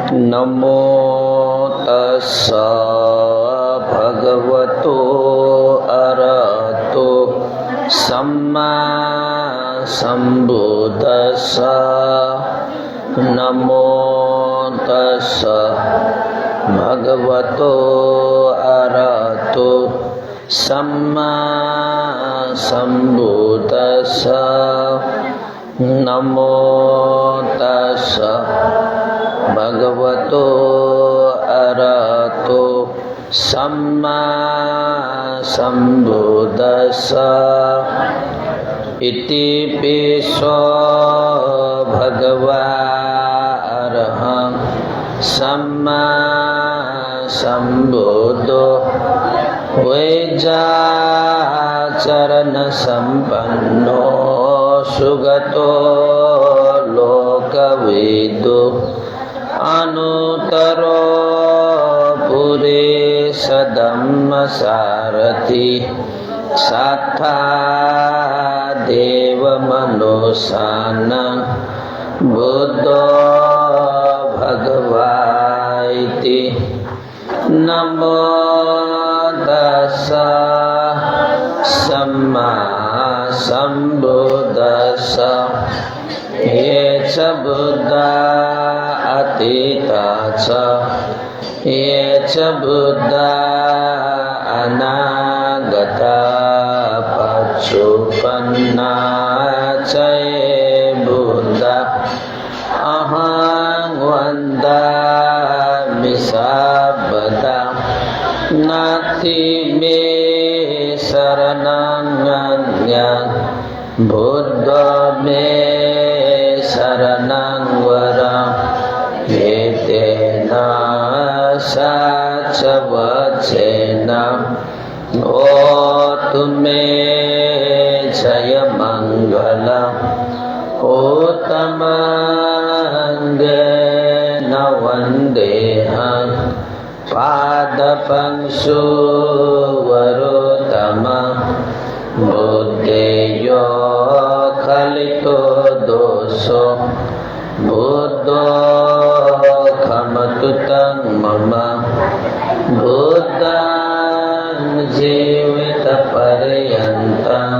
Namo tassa bhagavato arahato samma sambuddhassa. Namo tassa bhagavato arahato samma sambuddhassa. Namo tassa bhagavato arahato samma sambuddhassa. Iti piso bhagava araham samma sambuddho vajjacharana sampanno sugato lokavidu anuttaro purisa dhamma sarati sattha deva manusana buddho bhagavaiti. Namo tassa samma sambuddhassa. Yeca buddha atitaca yeca buddha anagata paccuppanna caye buddha ahang vandami sabbata nati me saranang anyang buddha me saranang varam etena sacavacena otu me jaya mangala uttamangena vandeham padapangsu varutama buddheyo khalito doso buddho khamatutang mama buddhang jivita paryantam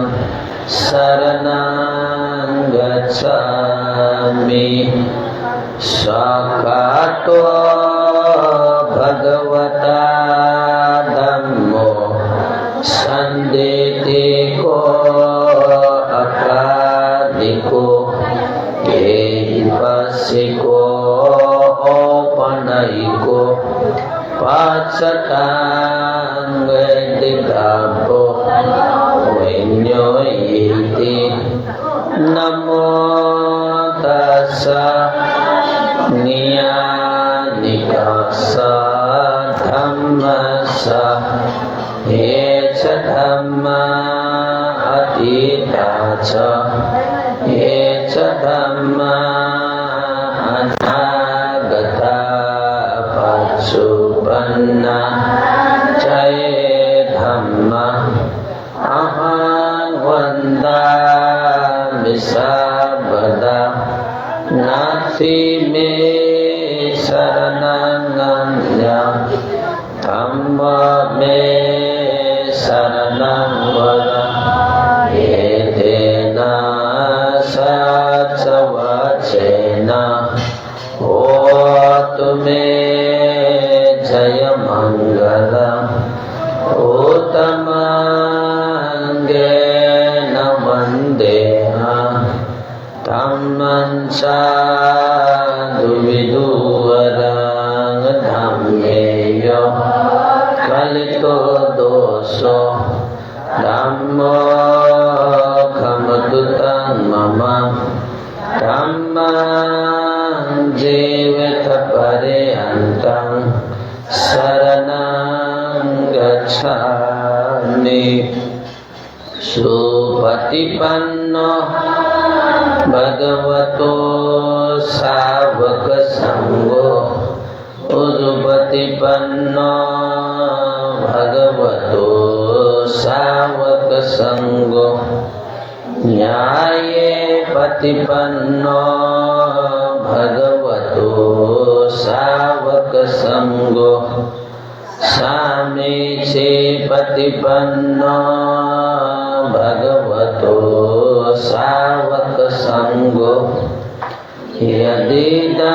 saranang gacchami. Sakato bhagavata dhammo sanditiko akadiko pasiko opanaiko pacatang vedikabho vinyoyiti. Namo tassa niyanikassa dhammassa yeca dhamma atitaca yeca dhamma anagata paccuppanna caye dhamma ahang vandami sabbata nati me saranang anyang dhamma me saranang varam etena sacavacena otu me jaya mangala uttamangena vandeham dhamman sadhuvidu varang dhammeyo khalito doso dhammo khamatutang mama dhammang jivita paryantam saranang gacchami. Supatipanno bhagavato savaka sangho udupatipanno bhagavato savaka sangho Nyaye patipanno bhagavato sa Sangho Samichi Patipanno Bhagavato Savaka Sangho Yadidan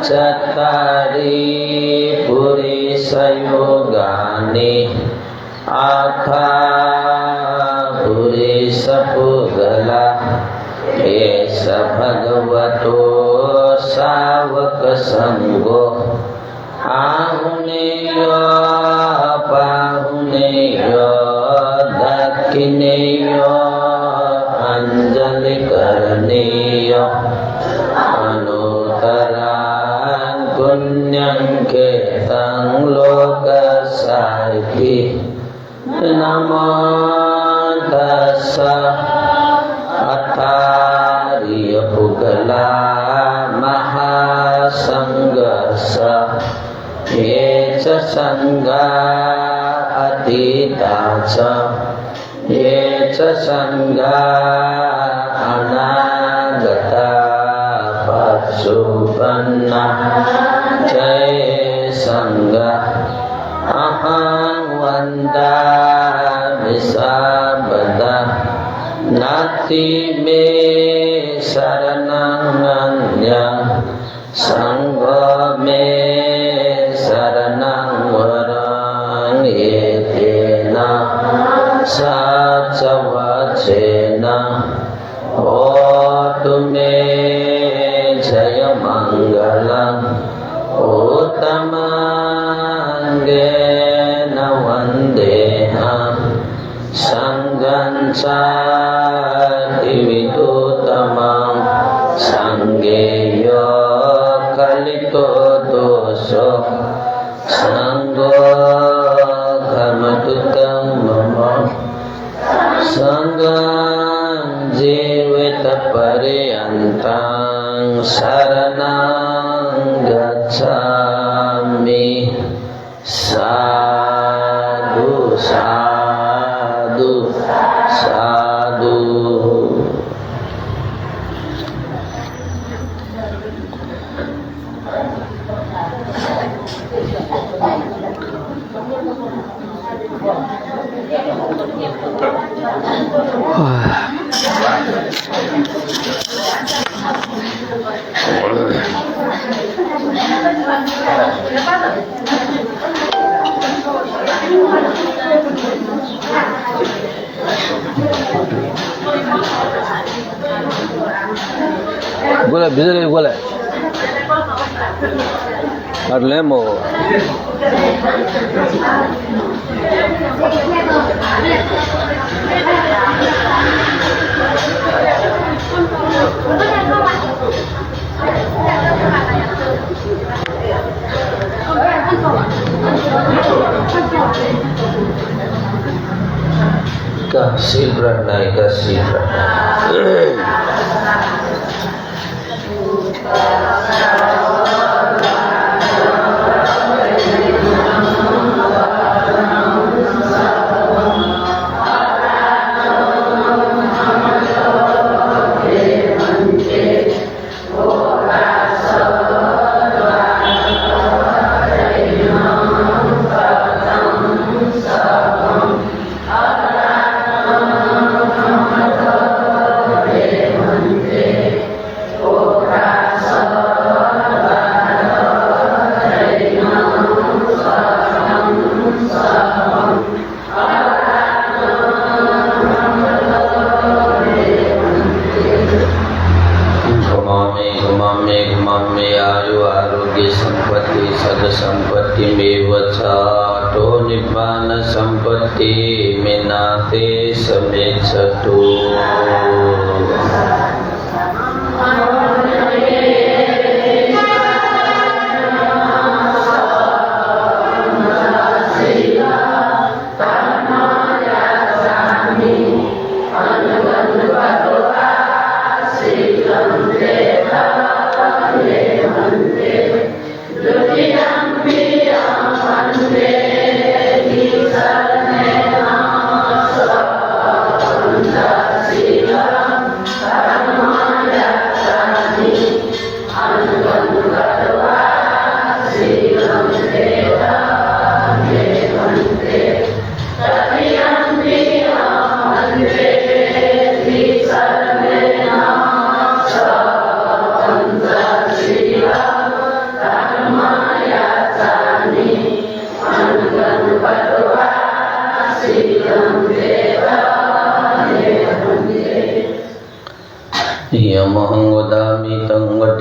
Chattari Purisa Yogani Atha Purisa Pugala Esa Bhagavato Savaka Sangho Ahuneyo Pahuneyo Dakineyo Anjali Karneyo Anutarang Punyang Ketang Lokasarki Namo Tassa Atariya Pugala Mahasanggasa Yeca Sangha Atitaca Yeca Sangha Anagata Patsupanna Jai Sangha Aham Vanda Visabada Nati Me Sarananganya Sangha Me Saranang Varang Yetena Sacavacena Otu Me Jaya Mangalam Uttamangena Vandeham Sanghanca Dividutamam Sangheyo Kalito Doso Sangho Karmatutam Mama Sangham Jivita Pariyantang Saranang Gacchami Sadhu Sadhu Sadhu Boleh, bisa ni boleh. Ada lemo. Kasih beranai, kasih beranai. Sampati mevacato nibbana sampati minate samecatu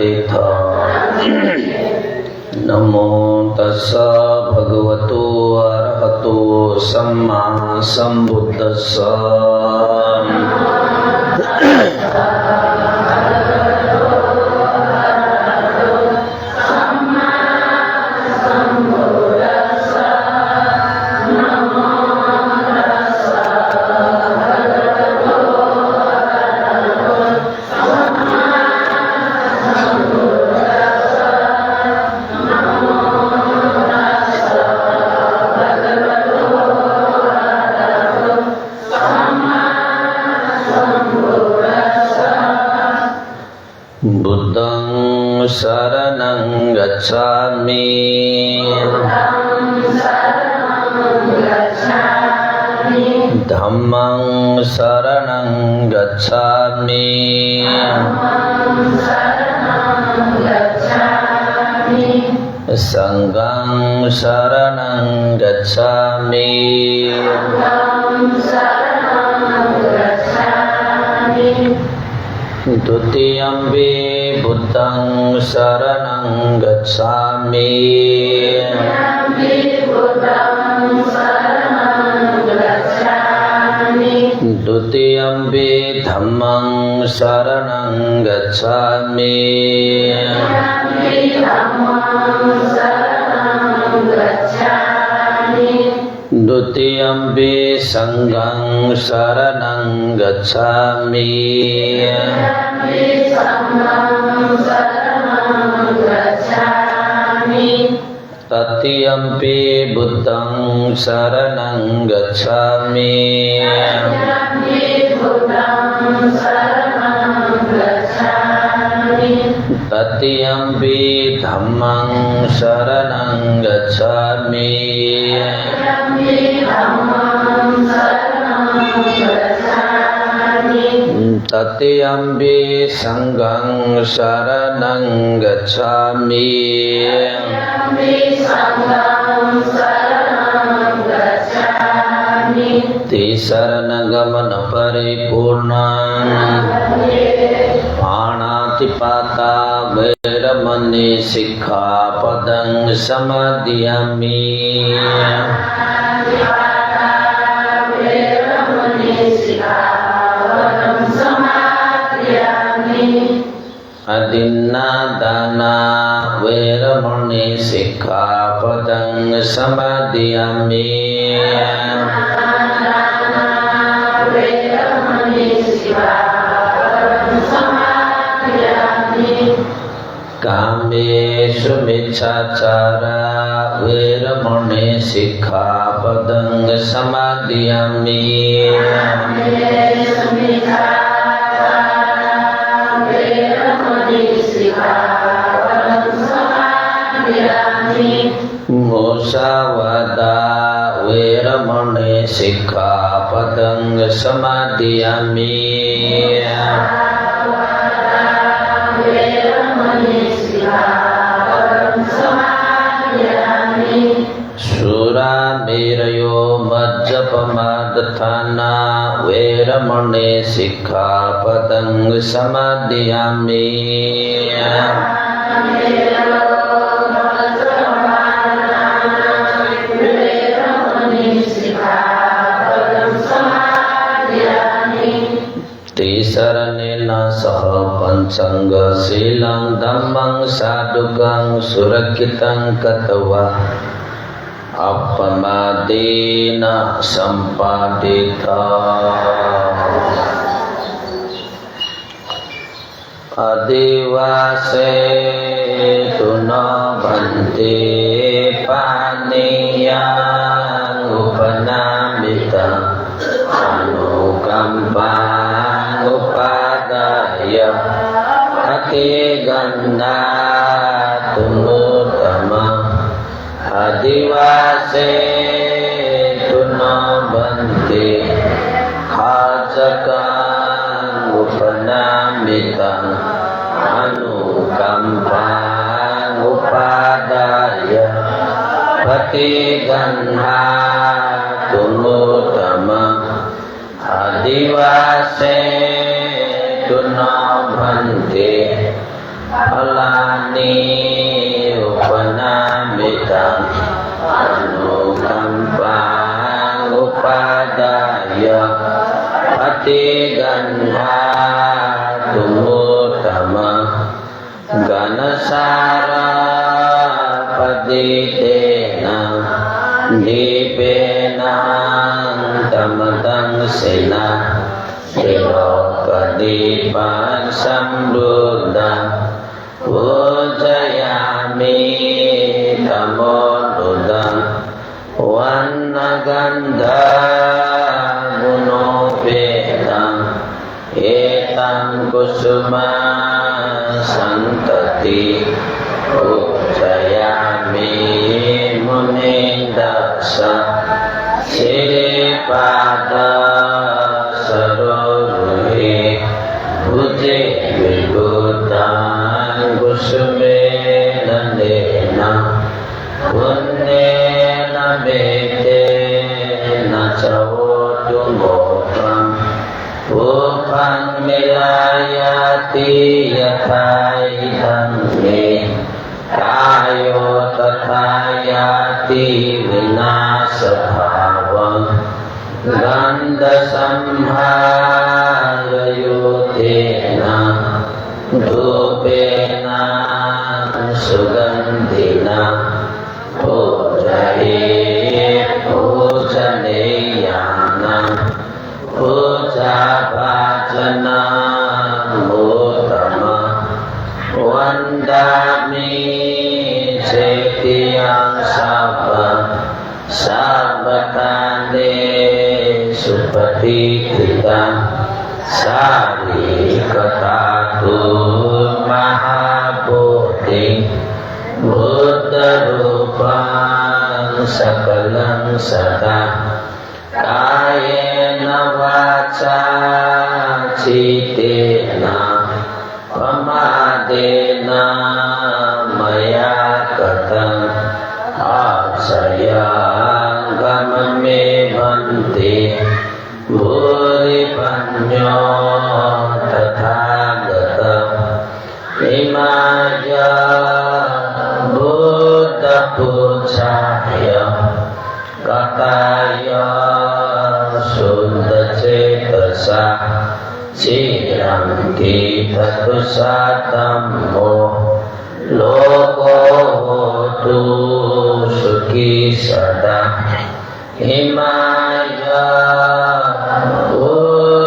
တိထာနမောတစ္ဆာဘဂဝတောအရဟတောသမ္မာသမ္ဗုဒ္ဓัสสะशरणं गच्छामि धम्मं शरणं गच्छामि संघं शरणं गच्छामि द्वितीयम्पि बुद्धं शरणं गच्छामि द्वितीयम्पि धम्मं शरणं गच्छामि द्वितीयम्पि संघं शरणं गच्छामि तृतीयम्पि बुद्धं शरणं गच्छामि तृतीयम्पि धम्मं शरणं गच्छामि तृतीयम्पि संघं शरणं गच्छामि शरणगमन परिपूर्णं पाणातिपाता वैरमणि सिक्खापदं समादयामि अदिन्नादाना वैरमणि सिक्खापदं समादयामि कामेषु मिच्छाचारा वैरमणि सिक्खापदं समादयामि मुसावादा वैरमणि सिक्खापदं समादयामि सुरामेरयो मज्जपमादथाना वैरमणि सिक्खापदं समादयामि शरणेन सह पंचंगशीलं धम्मं साधुकं सुरक्षितं कृत्वा अपमादेन सम्पादिता अधिवासे तु न भन्ते पानीयान् उपनामितं अनुकम्पान् उपादाय अतिगन्धातुमुत्तमम् अधिवासे तु न भन्ते खाचकान् उपनामितं अनुकम्पान् उपादाय प्रतिगन्धातुमुत्तमम् अधिवासे तु न भन्ते ลานิอุปนามิตังอนุคัมปังอุปาดายะปฏิกันหาตุมุตตมะกนสาราปฏิเตนะนิเปนังตมตังเสนาเอโลกดิปันสัมบุตตังอุจยามิธรรมโมตุตังวันนกันดาบุโนเปตังเอตังกุสุมาสันตติอุจยามิมุนิดัสสะสิริปัตตาสโรรุหิพุทธิวิบุตตังกุสุเมนะเนนะพุนเนนะเมเตนะจโวตุโมกังอุปังเมลายาติยะทายตังเมกายโยตถายาติวินาสภาวังกันดสัมภารโยเตนะตุเปนะสุกันตินะโอจาเอโอจเนยานังโอจาภาจนะโมตมะวันดามิเจติยังสัพพะสัพพะทานเนสุปฏิทิตังสาริกตาตุมหาปุติบุตตรูปังสักลังสัตตกายนวาจาจิตเตนะปมาเดนะมยากตังอาสยังกัมเมบันติบุริปัญโยตถาคตังอิมายาบุตตปุชายะกตายาสุนตเจตสะจิรังกิทัตุสัตตัมโมโลโกโหตุสุขิสัตตะหิมายาอุ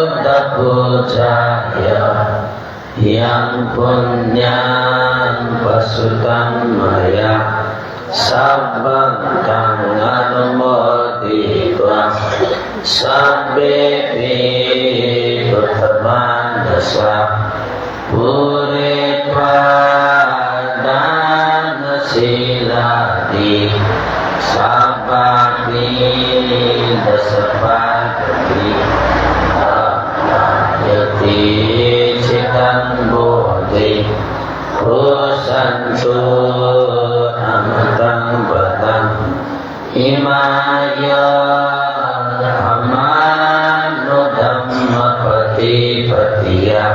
ตตปุชายะยังปุญญังปัสสุตัมมายะสัพพังตังอนุโมทิตวะสัพเพปิปุตตมังนัสสะปุริภาดานสีลาติสัพพะปิดัสสะภะติอาญาติจิตังโบติโอสันตุอมตังปะตังอิมายาธรรมานุธัมมปฏิปติยะ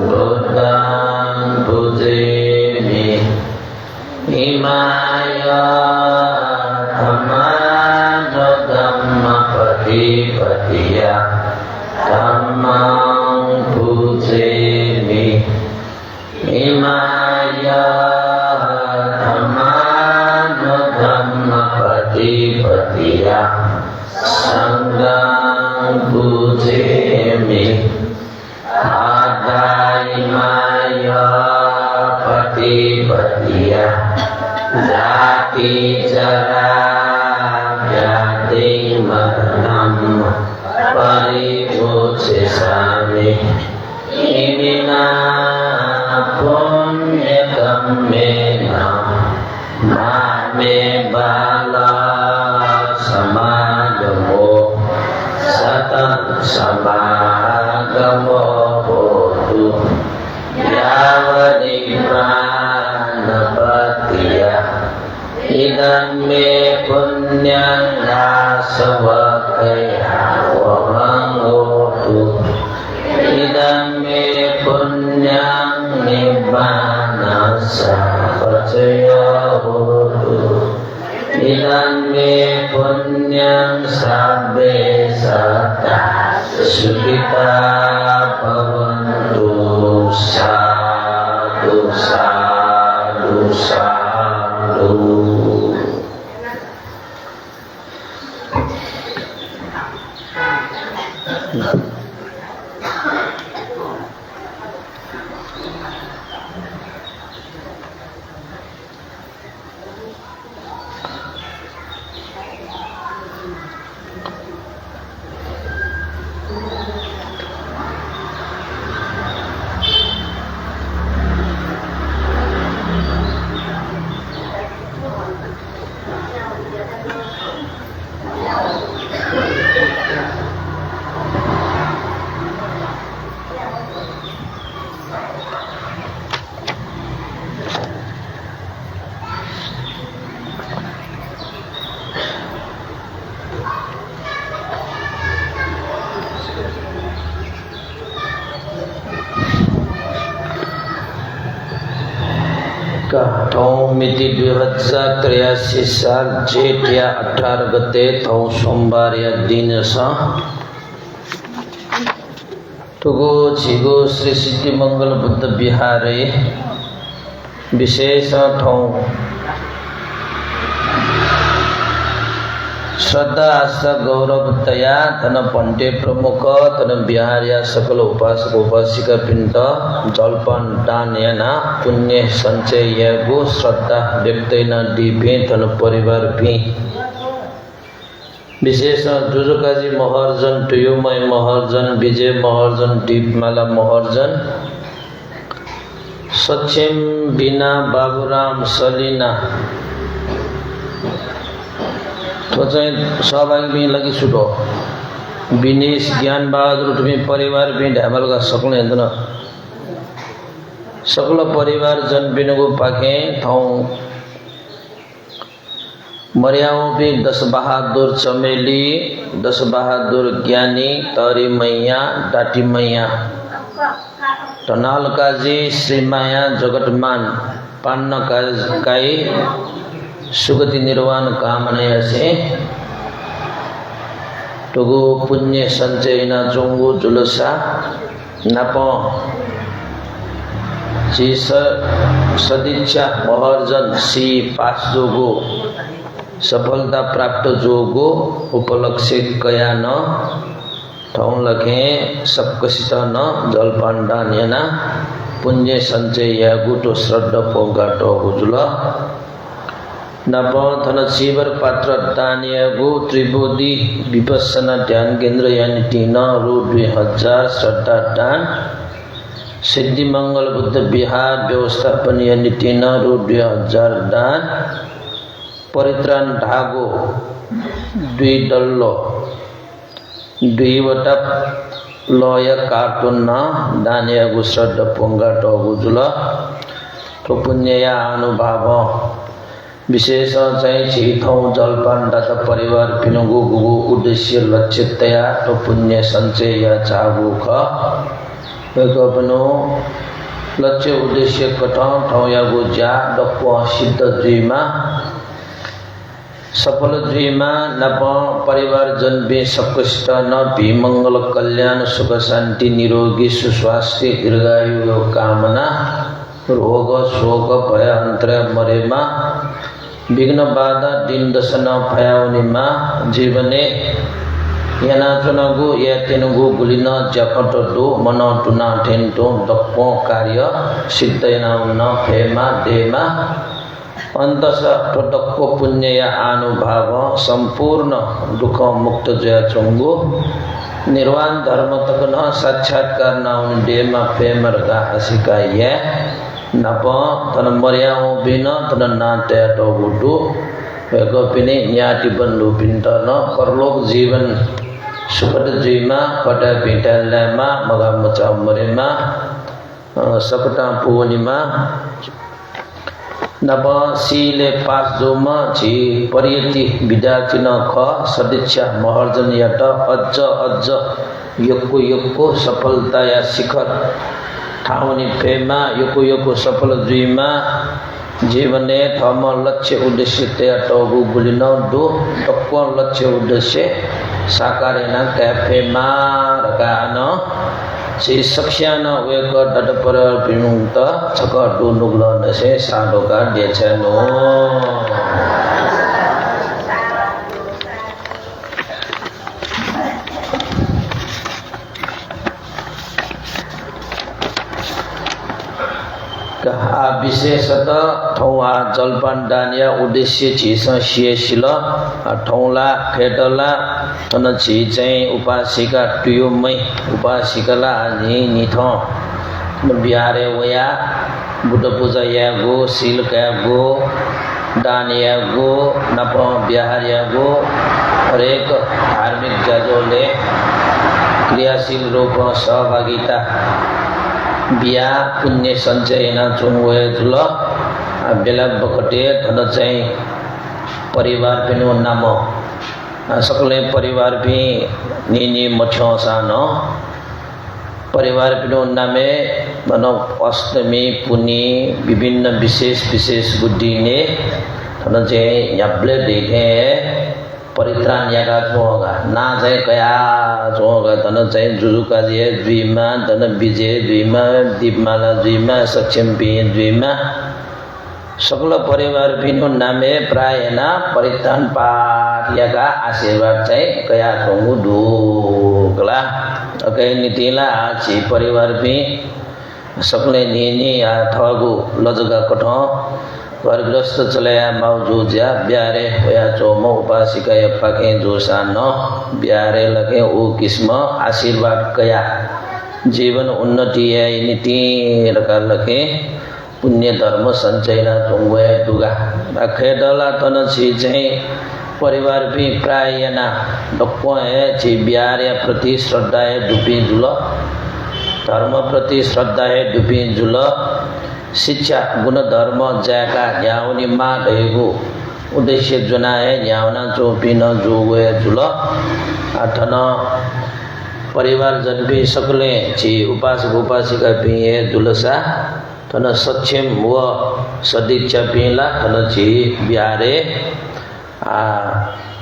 บุตตังปุเจมิอิมายาธรรมานุธัมมปฏิปติยะธัมมังปุเจมิอิมายาธัมมานุธัมมปฏิปติยะสังฆังปุเจมิอาดายมายาปฏิปติยะญาติจราญาติมรณัมปริปุเชสามิอิมินาปุญญกัมเมนะมาเมบาลาสมาดโมสัตตังสมากโมโหตุยาวนิพพานปัตติยะอิดัมเมปุญญังอาสวะเกยาวะมังโหตุอิดัมเมปุญญ sa pacaya hotu idam me punyam sabbe satta sukhita bhavantu sadhu sadhu sadhu. मिति 2083 साल जेठ या 18 गते थौ सोमवार या दिन सा तुगो छिगो श्री सिद्धि मंगल बुद्ध विहारे विशेष थौ श्रद्धा आस्था गौरव तया तन पंटे प्रमुख तन बिहारिया सकल उपासक उपासिका पिंड जलपान दान याना पुण्य संचय यागो श्रद्धा व्यक्तिना दीपे तन परिवार भी विशेष जुजुकाजी महर्जन टुयुमय महर्जन विजय महर्जन दीपमाला महर्जन सक्षम बिना बाबूराम सलीना तो चाहिँ सहभागी भी लगी छुटो विनेश ज्ञान बहादुर तुम्हें परिवार भी ढामल का सकल हेर्दैन सकल परिवार जन बिनुगो पाके थौ मरियाओ भी 10 बहादुर चमेली 10 बहादुर ज्ञानी तरी मैया डाटी मैया टनाल काजी श्रीमाया जगतमान पान्न काई सुगति निर्वाण कामना से टुगु पुण्य संचय ना जोंगु जुलसा नापो जी सदिच्छा महर्जन सी पास जोगो सफलता प्राप्त जोगो उपलक्ष्य कया न ठौं लखे सबकसित न जलपान दान याना पुण्य संचय या गुटो श्रद्धा पोगाटो हुजुला नपथन शिवर पात्र दानियागु त्रिबोधी विपස්සना ध्यान केंद्र यानी 2000 श्रद्धा दान सिद्धि मंगल बुद्ध विहार व्यवस्थापन यानी 2000 दान परित्राण धागो 2 डल्लो 2 वटा लय कार्टुन न दानियागु श्रद्धा पोंगा टगुजुला तो पुण्यया अनुभाव विशेष चाहिँ छिथौ जलपान दाता परिवार पिनुगु गुगु उद्देश्य लक्ष्य तया तो पुण्य संचय या चागु ख एकपनो लक्ष्य उद्देश्य कठौ ठौ या गु जा डप्प सिद्ध द्विमा सफल द्विमा नप परिवार जन बे सकष्ट न भी मंगल कल्याण सुख शांति निरोगी सुस्वास्थ्य दीर्घायु कामना रोग शोक भय अंतर मरेमा विघ्न बाधा दिन दशन भयावनिमा जीवने याना चुनगु या तेनुगु गुलिन जपटो मन टुना ठेन्टो दक्को कार्य सिद्धयना न फेमा देमा अंतस टडक्को पुण्य या अनुभाव संपूर्ण दुख मुक्त जय चुंगु निर्वाण धर्म तक न साक्षात्कार न देमा फेमर गा हसिका ये नप तन मर्याओ बिन तन नाते तो गुडु वेगो पिने न्याति बंधु पिंटन परलोक जीवन सुखद जीमा पटा पिटलमा मगा मचा मरेमा सकटा पूर्णिमा नप सीले पास जोमा छि परियति विद्यार्थी न ख सदिच्छा महर्जन यट अज्ज यक्को सफलता या शिखर Tahuni Pema Yoko Yoko Sapala Dreama Jivane Thama Lache Udeshite Atogu Bulino Do Tokwa Lache Udeshe Sakarena Pema Rakano Si Sakshana Weka Dadapara Pinunta Chaka Do Nugla Nase Sadoka Dechano Abhisesata Thongwa Jalpandanya Udesya Chisa Shieshila Thongla Khetala Thana Chichai Upasika Tuyumai Upasikala Ani Nithon Biare Waya Buddha Puja Yago Silka Go Danya Go Napam Biharya Go Rek Dharmik Jajole Kriyasil Rupa Savagita Bia Punya Sanjayana Chungwe Jula Bela Bakate Thanachai Parivar Pinu Namo Sakale Parivar Pi Nini Macho Sano Parivar Pinu Name Mano Astami Puni Bibinna Bises Buddhi Ne Thanachai Yable Dekhe Paritran Yaga Choga Na Jai Kaya Choga Tana Jai Jujuka Jai Dvima Tana Vijay Dvima Dipmala Dvima Sakchempi Dvima Sakala Parivar Pinu Name Prayana Paritran Pat Yaga Asirvat Jai Kaya Chongu Du Kala Oke Nitila Chi Parivar Pi Sakale Nini Thagu Lojaga Kotho Vargrasta Chalaya Maujuja Biare Hoya Chomo Upasika Yapake Josano Biare Lake U Kisma Asirvat Kaya Jivan Unnati Initi Rakar Lake Punya Dharma Sanchayana Tungwe Duga Akhedala Tana Chijai Parivar Pi Prayana Dokwa Chi Biare Prati Shraddhaya Dupi Jula Dharma Prati Shraddhaya Dupi Jula Sicha Guna Dharma Jaka Yauni Ma Degu Udeshya Junae Yauna Chopina Juwe Jula Atana Parivar Janpi Sakale Chi Upasika Upasika Piye Julasa Tana Satchem Wa Sadicha Pila Tana Chi Biare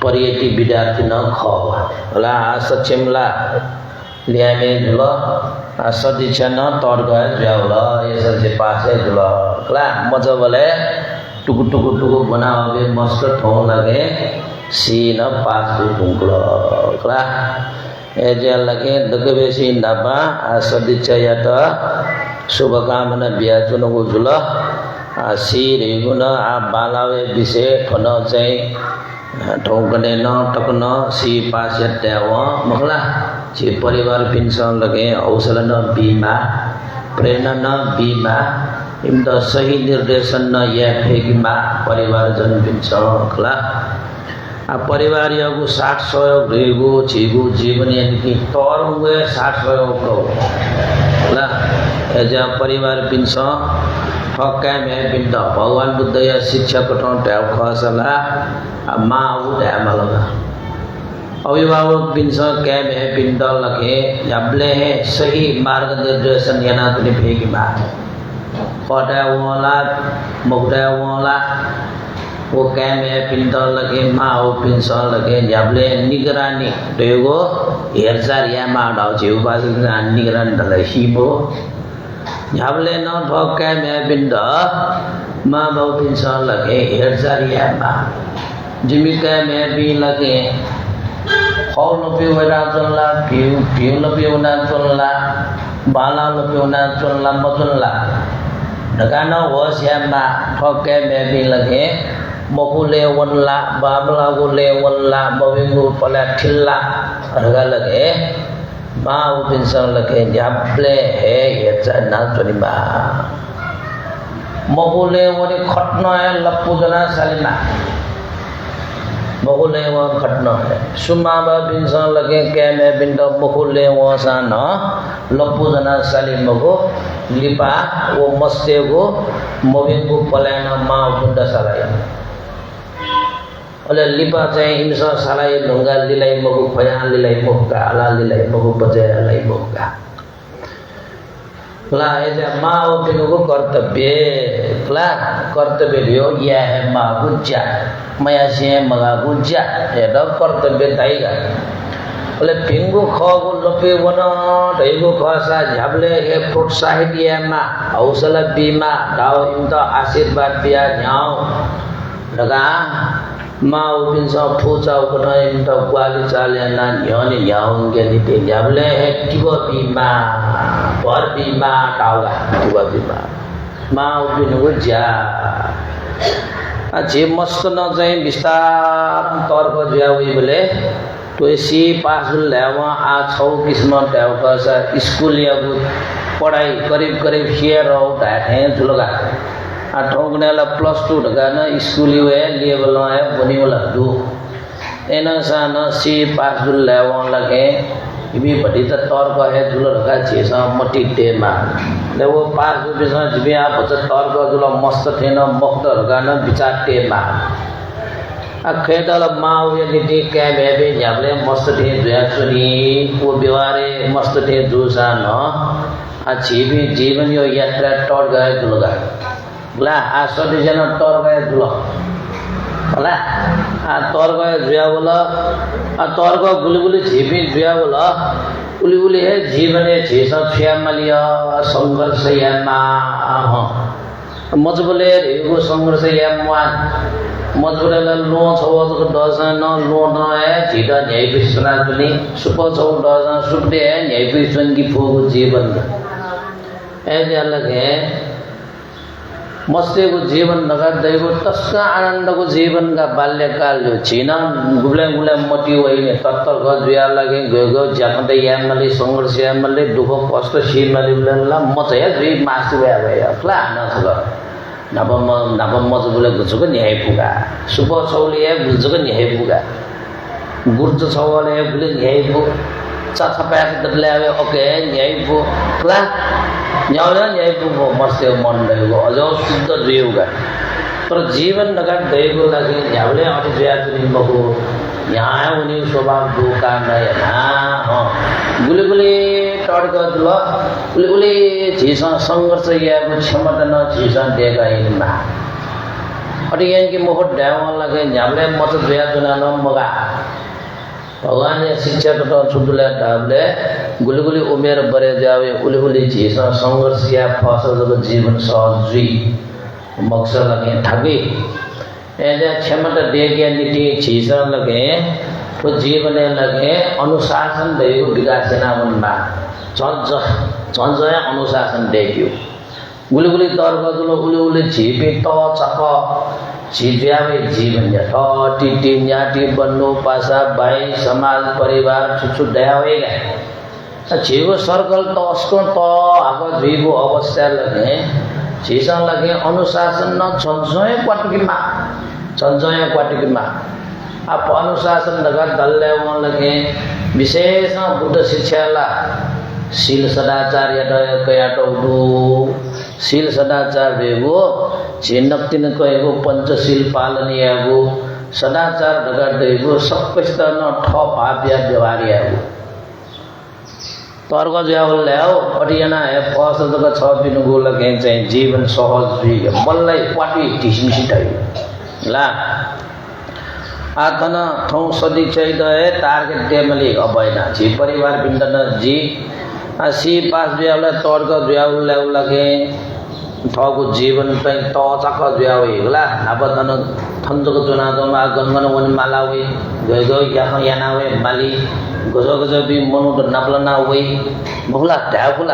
Pariyati Bidartina Khawa La Satchem La Liame Jula Asadichana Torga Jawla Yesanje Pase Jula Kla Maja Vale Tuku Tuku Tuku Banave Master Thong Lage Sina Pasu Tungkla Kla Eja Lage Dagavesi Naba Asadichayata Subhakamana Biajunagu Jula Asi Reguna Abalave Bise Thona Jai Thongkane Takana Si Pasya Dewa Makla Chi Parivar Pinsan Lage Ausalana Bima Prerana Bima Imda Sahi Nirdesana Yaphegima Parivar Jan Pinsan Kla Parivar Yagu Saksoyo Grego Chigu Jivani Aniki Torwe Saksoyo Kau Kla Eja Parivar Pinsan Hokai Me Pinda Bhavan Buddhaya Siksha Kathon Tav Khasala Ma Uda Amalaga Avivavak Pinsa Kab hai Pinda Lake Yable hai Sahi Margadirdasan Yana Tuni Phegi Ma Khoda Wala Mugda Wala Wo Kab hai Pinda Lake Ma O Pinsa Lake Yable Nigarani Dego Herzar Yama Dao Chi Upasika Nigarani Dala Hibo Yable No Thok Kab hai Pinda Ma O Pinsa Lake Herzar Yama Jimmy Kab hai Pinda Lake All of you were not on la, few of you not on la, Bala of you not on la, Motunla. The Gana was Yama, Hoke maybe like Mokule one la, Babla Gule one la, Movingu Palatilla, Ragalage, Ma Upinson like Yable, hey, it's a Natunima. Mokule what a cotton, Lapudana Salina. Mokule wa khatna Sumaba Pinsan Lake Kame Binda Mokule wa Sana Lapudana Salimago Lipa O Mastego Movingu Palana Ma Bunda Salaya Ole Lipa Jai Imsa Salaya Dunga Lilai Mogu Payan Lilai Moga Ala Lilai Mogu Pajaya Lai Moga ला ऐसे माँ को कर्तव्य ला कर्तव्य दियो यह है माँ गुज्जा माया से मगा गुज्जा ये तो कर्तव्य ताईगा बोले पिंगु खाओ लोपे वना ढेगु खासा झाबले ये प्रोत्साहित ये माँ हौसला बीमा दाव इनका आशीर्वाद दिया न्याओ लगा माँ उपिन सा फूचा उकना इनका ग्वाली चाले ना न्याने न्याओंगे निते झाबले है टिबो बीमा और बीमा दावगा टिबो बीमा माँ उपिन गुज्जा जे मस्त न जाए विस्तार तौर पर जो हुई बोले तो इसी पास लेवा आ छौ किस्म टेव का सा स्कूल या पढ़ाई करीब करीब शेयर आउट है जुलगा आ ठोकने ला +2 ढका ना स्कूल हुए लेवल है बनी वाला दो एना सा ना सी पास लेवा लगे इबी बड़ी तो तौर का है जुल ढका छे सा मटी टे मा ले वो पास बिसा जिबे आ बच तौर का जुल मस्त थे ना मुक्त ढका ना विचार टे मा खेतल माँ ये नीति क्या बेबे जाबले मस्त थे जुआसुनी वो बिवारे मस्त थे दूसरा न अच्छी भी जीवन यो यात्रा टोर गए जुलगा ला आसोदी जन टोर गए जुल ला आ टोर गए जुआ बोला आ टोर को गुलगुली जीवी जुआ बोला गुलगुली है जीवन है जीसा श्यामलिया संघर्ष या माँ मजबूले एगो संघर्ष या माँ मजबूरे लो छौ तो डसा न लो न है जीता न्याय विश्वना दुनी सुपर छौ डसा सुपदे है न्याय विश्वन की भोग जीवन ऐसे अलग है मस्ते को जीवन नगर दैव तस्का आनंद को जीवन का बाल्यकाल जो छीना गुले गुले मोटी वही ने तत्तर को जुया लगे गयो जाकते या मले संघर्ष या मले दुख कष्ट शी मले ला मत है जुई मासु वे गयो क्ला न थलो नबम मजबूले गुजुको न्याय पुगा सुपर छौले गुजुको न्याय पुगा गुर्ज छौले गुले न्याय पु चाचा पैक दले आवे ओके न्याय पु क्ला न्याय पु मस्ते मन देगो अजो शुद्ध देउगा तर जीवन नगर देगो लागि न्यावले अटि जया जुनि मको यहाँ उनी स्वभाव दुका नय ना गुले गुले टडक जुल गुले गुले झिसा संघर्ष या क्षमता न झिसा देगा इनमा अटि यहाँ की मोह डाव लगे न्यावले मत जया जुना न मगा भगवान ने शिक्षा तो छुटले डाबले गुले गुले उमेर बरे जावे गुले गुले झिसा संघर्ष या फसल जीवन सहजी मकसद लगे ठगी ऐसे क्षमता दे के नीति चीज़ लगे तो जीवन लगे अनुशासन देव विकास ना बनना चंच है अनुशासन दे क्यों गुली गुली तौर पर तो गुली गुली जीपे तो चको जीविया में जीवन या तो टीटी न्याटी बन्नो पासा भाई समाज परिवार छुछु दया होएगा जीव सर्कल तो उसको तो आगो जीव अवस्था लगे चीज़ लगे अनुशासन न चंचोए क्वाटकी माँ आप अनुशासन लगा दल ले वहाँ लगे विशेष बुद्ध शिक्षा ला शील सदाचार या कया तो शील सदाचार बेगो चिन्नक्तिन कहेगो पंचशील पालन यागो सदाचार लगा देगो सब कुछ तो न ठप आप्या व्यवहार यागो तर्क जो ल्याओ अटियाना है फसल तो छ बिनुगो लगे चाहिँ जीवन सहज हुई मल्लाई पाटी ढिसिमिसी टाइप ला आथन थौ सदी चाहिँ है टार्गेट टेमली अबैना जी परिवार बिन्दन जी सी पास जुयाला तर्क जुयाउ ल्याउ लगे थको जीवन चाहिँ त चक जुयाउ होला नबदन थन्दको चुना दमा गनगन वन मालावे गयो याख यानावे माली गजो गजो भी मनु तो नबलना वही बहुला ढाकुला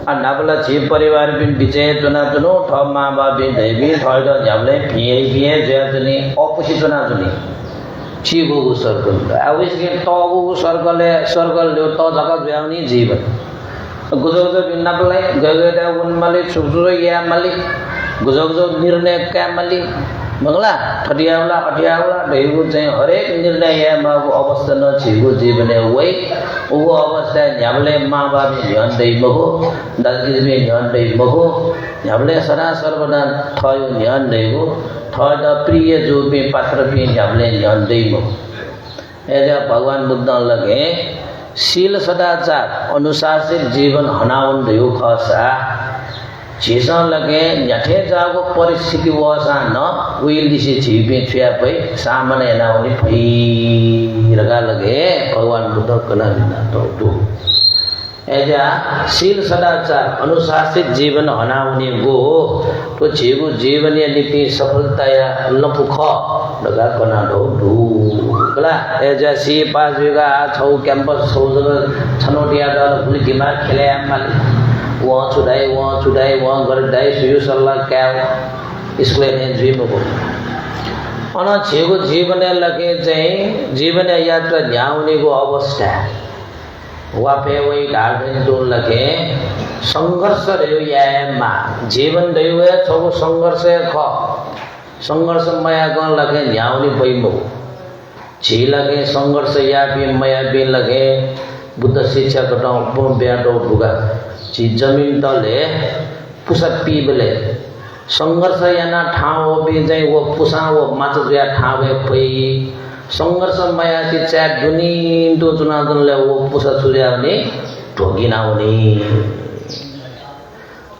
आ नबला जी परिवार बिन विजय चुना चुनो थ माँ बाप बिन देवी थोड़ा जाबले पिए जयतनी ऑपोजिट चुना चुनी चीगो को सर्कल अब इसके तोगो को सर्कल लो तो जगह व्यावनी जीवन गजो गजो बिन नबले गयो दा वन माली छुछुरो या माली गजो गजो निर्णय क्या माली मंगला ठटियावला अटियावला दैव चाहिँ हरेक निर्णय माको अवस्था न छिगो जीवन वही वो अवस्था न्यावले माँ बाप ध्यान दै मगो दादी में ध्यान दै मगो न्यावले सदा सर्वदा थयो ध्यान दैगो थय प्रिय जो भी पात्र भी न्यावले ध्यान दै मगो ऐसा भगवान बुद्ध लगे शील सदाचार अनुशासित जीवन हनावन दैव खसा Jisa lagi nyathe jago paristhiti wasa no wili si jibi chya pai samane na oni pai laga lage Bhagwan Buddha kana dina to एजा शील सदाचार अनुशासित जीवन होनाउने गो तो जीवो जीवनीय नीति सफलताया लपुख लगा कना दो बला एजा सी पाजुगा छौ क्याम्पस छौ जग छनोटिया द पुलिटिमा खेले आमाल व चुडाई व गरदाई सुयु सल्ला क्याउ इसले ने जीवको अन जीवो जीवने लगे चाहिँ जीवन यात्रा न्याउने गो अवस्था वापे वही डार्डन तो लगे संघर्ष रह्यो यामा जीवन रह्यो है छौ संघर्ष ख संघर्ष माया गन लगे न्याउनी पैमो जी लगे संघर्ष या भी माया भी लगे बुद्ध शिक्षा कटौ पम ब्याडो बुगा जी जमीन तले पुसा पीबले संघर्ष याना ठाव भी जाई वो पुसा वो माच जया ठावे पई संघर्ष माया ची चैट दुनी तो चुनादन ले वो पुसा सुर्याउने ढोगिनाउने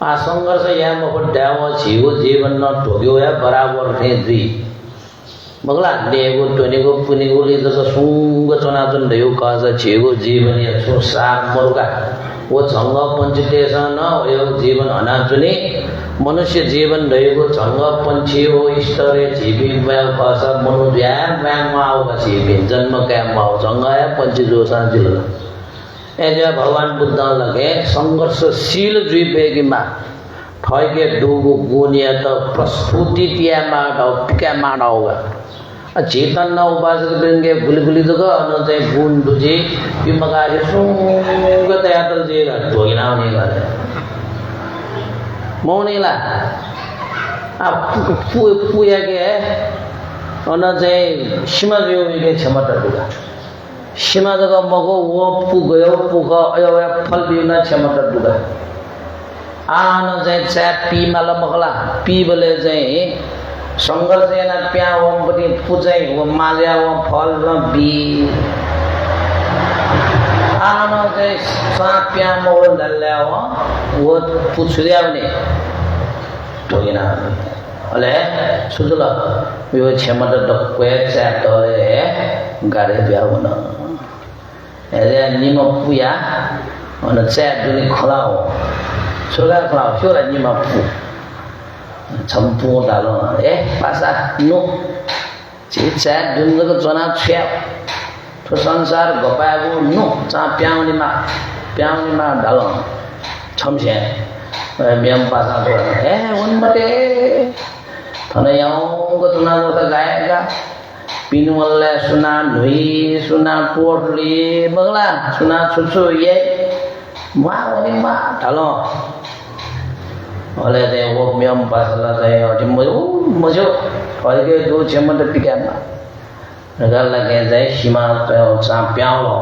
आ संघर्ष या मको डाव जीव जीवन न ढोग्यो या बराबर थे दुई मगला लेगो टोनेगो पुनेगो ले जस सुंग चुनादन देयो काज जीव जीवन या सो साग मरुगा वो जंग पंचतेसन यो जीवन अनाजुनी मनुष्य जीवन रहेको जंग पंछी हो ईश्वरे जीवी व्याव भाषा मनु व्याम व्याम आओ जीवी जन्म क्याम आओ जंग या पंछी जो सांजिल एजा भगवान बुद्ध लगे संघर्षशील द्वीपेगिमा ठगे डुगु गुनिया त प्रस्तुति तिया माडौ पिका माडौगा चेतन न उपासक बिंगे गुलगुली जगह न चाहिँ गुण दुजी बिमगारी सुंग तयातल जेगा ढोगिना हुने गरे मौनीला अब पुया के अन चाहिँ सीमा जोगे क्षमता दुगा सीमा जगह मगो वो पुगयो पुग अयो फल बिना क्षमता दुगा आन चाहिँ चाट पी माला मगला पी बले चाहिँ संघर्ष ना प्या वम बडी पुजै व माल्या व फल न बी आन चाहिँ सा प्या मोल दल्ल्या वो पुछ्या भने टोगिना अले सुजुल यो क्षमता त क्वे चाट तले गारे ब्या हुन एले निम पुया अन चाट दुनी खलाओ छोरा खलाओ छोरा निम पु छम्पु डालो पासा नो चिचा दुनियाको जना छ्या तो संसार गपागो नो चा प्याउनीमा डालो छम्छ्या म्याम पासा तो उनमते थनयाउको तुनाको त गाएका पिनुवल्ले सुना नुई सुना पोर्ली बगला सुना छुछु ये मा डालो oleh deh wok miam pasal saya macam maju kalau ke dua jam ada pikir mana negara lagi saya sima saya sampiang lo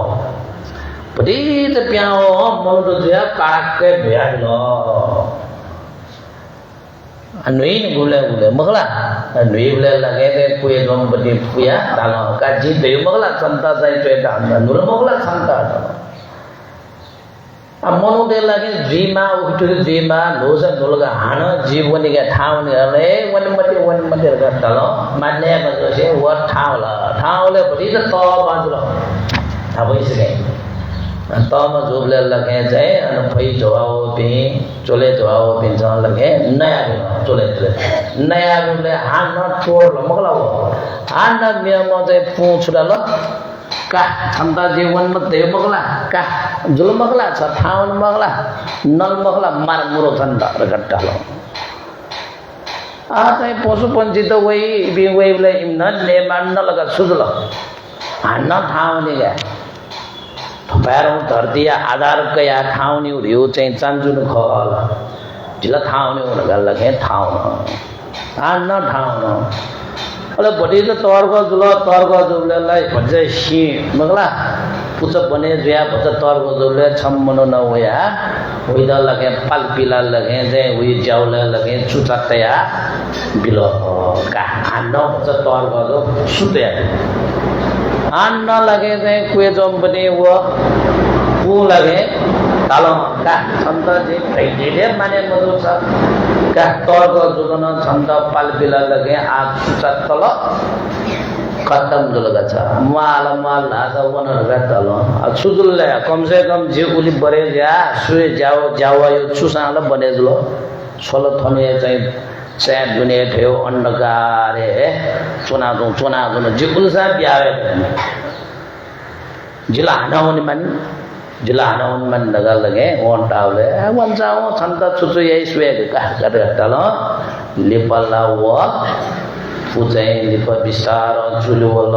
padi sampiang lo mau tu dia karak ke biar lo anui ni gula magla anui gula lagi deh kue dom padi puya dalam kaji deh magla santa saya tu dah nur magla santa Manu they लगे जीमा उठुके जीमा लोसा दोलगा हान जीवनी के ठाउनी हले वन मते गतल मान्ने बजसे व ठाउले body त त बाजुल थाबैसके त म जोबले लगे चाहिँ अन फै जवाओ पे चले जवाओ पे जन लगे नया चले नया रुले हान न छोड मगला हान न मियाम चाहिँ पुछुडा ल का क्षमता जीवन में देव मगला का जुल मगला छ ठाउन मगला नल मगला मार मुरो छन्दा रगट्टा लो आ चाहिँ पशु पंछी त वही ले न ने मान लगा सुजल हान ठाउनी गे पैरौं धरती आधार कया ठाउनी उड्यो चाहिँ चान्जुन खल जिला ठाउनी उडगा लगे ठाउन हान ठाउन अले बडी त तर्क जुललाई भन्छ सी मगला पुछ बने जुया भन्छ तर्क जुलले छम्मन न होया होइद लगे पाल पिला लगे जे होइ जाउले लगे चुचातया बिलो का आन्न भन्छ तर्क जो सुते आन्न लगे जे कुए जम बने वो पु लगे ताल का छन्द जे धेरै माने मधु छ का तर्क जुगन छन्द पाल बिला लगे आप सुचत तल खत्म जुलगा छ माल माल लाजा वनहरुका तल सुजुलले कम से कम जे उली बरे जा सुए जाओ जाओ यो सुसाल बने जुल सोल थने चाहिँ च्याट दुनिया थियो अंडकारे चुना दो जे उलसा ब्यावे जिला हनाउन मन लगे वंटावले वंचाओ छन्द छुछु यही सुए का गटल लिपला व पुचै लिप विस्तार जुलवल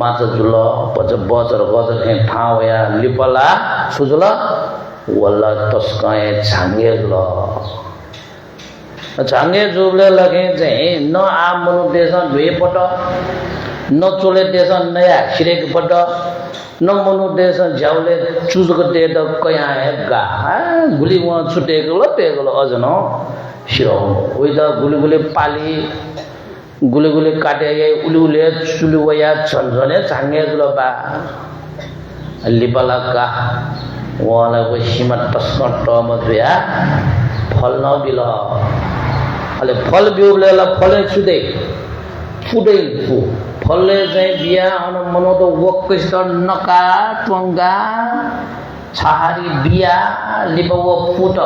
माछ जुल पच बचर गजर ठाउँ या लिपला सुजुल वल्ला तस्काए झांगे जुबले लगे चाहिँ न आ मनु देश दुईपट न चोले देश नया खिरेक पट न मनु देश झ्याउले चुजको दे त कया गा गुली वहाँ छुटेको ल पेको अझ न सिरो उही त गुली पाली गुली काटे उले चुलुवया झन्झने झांगे जुल बा लिपलका वहाँलाई सीमा टस्कट मधुया फल नबिल अले फल बिउले फले छुदे फुडे फलले चाहिँ बिया अन मनो त वक्कस नका टंगा छहारी बिया लिपव फुट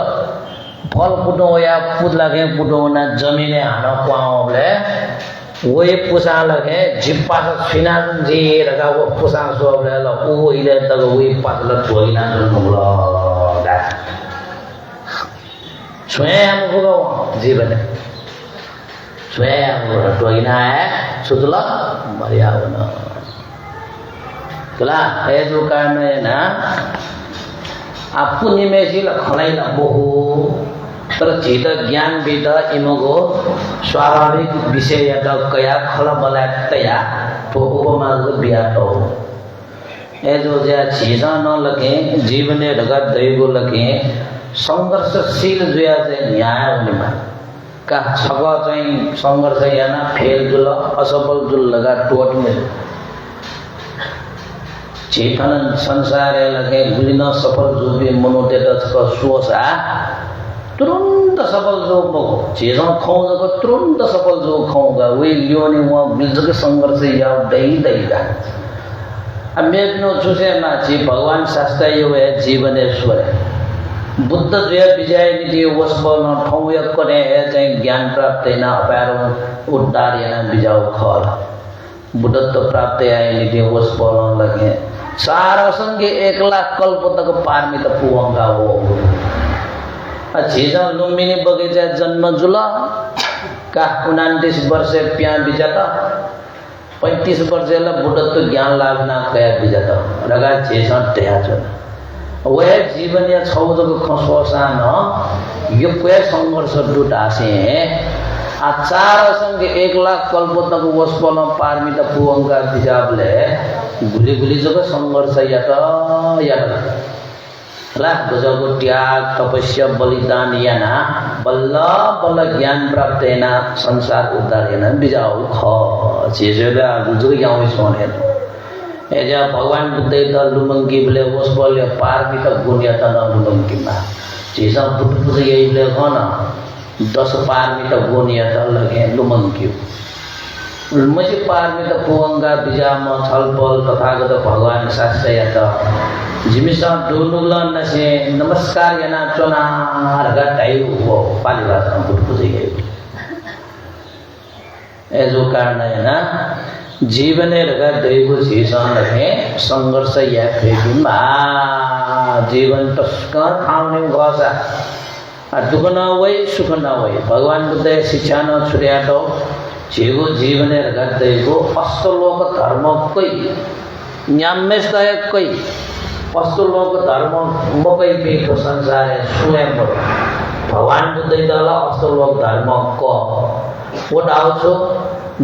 फल फुटो या फुट लागे फुटो ना जमीने हाना पाओले वही पुसा लगे जिप्पा छिना जी रगा वो पुसा सोले ल ओ इले त वही पातल ठोइना जुलमुला स्वयं को जीवन स्वयं टोइना है सुतला मर्यावन कला ए जो कारण है ना आपको निमेशिल खलाइला बहु तर चित ज्ञान बिद इमगो स्वाभाविक विषय या कया खल बलातया तो उपमा बिया तो ए जो ज्या चीज न लगे जीवने ढगत दैगो लगे संघर्षशील जुया चाहिँ न्याय हुनेमा का छग चाहिँ संघर्ष याना फेल जुल असफल जुल लगा टोट में चेतन संसार लगे गुलिन सफल जो भी मनोते छ सोसा तुरंत सफल जो चीज खाऊंगा तुरंत सफल जो खाऊंगा वही लियोने वहाँ बिल्कुल संघर्ष या दही का अब मेरे चुसे माची भगवान शास्त्र यो है जीवनेश्वर है बुद्ध जो विजय निधि वस्पल ठाउँ या करे चाहिँ ज्ञान प्राप्त न अपारो उद्धार या बिजाउ खल बुद्धत्व प्राप्त आए निधि वस्पल लगे सारा संगे 1 लाख कल्प तक पारमित पुवंगा हो चीज लुम्बिनी बगैचा जन्म जुल का 29 वर्ष प्या बिजाता 35 वर्ष बुद्धत्व ज्ञान लागना कया बिजाता रगा चीज तया चल वह जीवन या छौजको खसोसा न यो कोया संघर्ष दुट आसे आचार संगे 1 लाख कल्प तक वस्पल पारमित पुवंगा बिजाबले गुली जग संघर्ष या ला गजको त्याग तपस्या बलिदान याना बल्ल बल्ल ज्ञान प्राप्त हैन संसार उद्धार हैन बिजाउ ख चेजेला जुजु याउ सोने एजा भगवान बुद्ध त लुमंगी बले वस्पले पारमित गुण्य त न लुमंगीमा चेजा बुद्ध यहीले खन 10 पारमित गुण्य त लगे लुमंगी मछि पारमित पुवंगा बिजाम छलपल तथागत भगवान शास्त्र या त जिमिसा डोलुल नसे नमस्कार याना चोना रगा टाइउ हो पाली भाषा में बुझ गए एजो कारण है ना जीवने रगा दैगो सीसन लगे संघर्ष या फेकिमा जीवन तस्का खाउने भाषा दुख न वही सुख न वही भगवान बुद्ध शिक्षा न छुड़िया तो जेगो जीवने रगा दैगो अस्तलोक धर्म कोई न्यामेश दायक कोई अस्तलोक धर्म मकै पेटो संसार है स्वयं भगवान बुद्ध दल अस्तलोक धर्म को उठाउँछ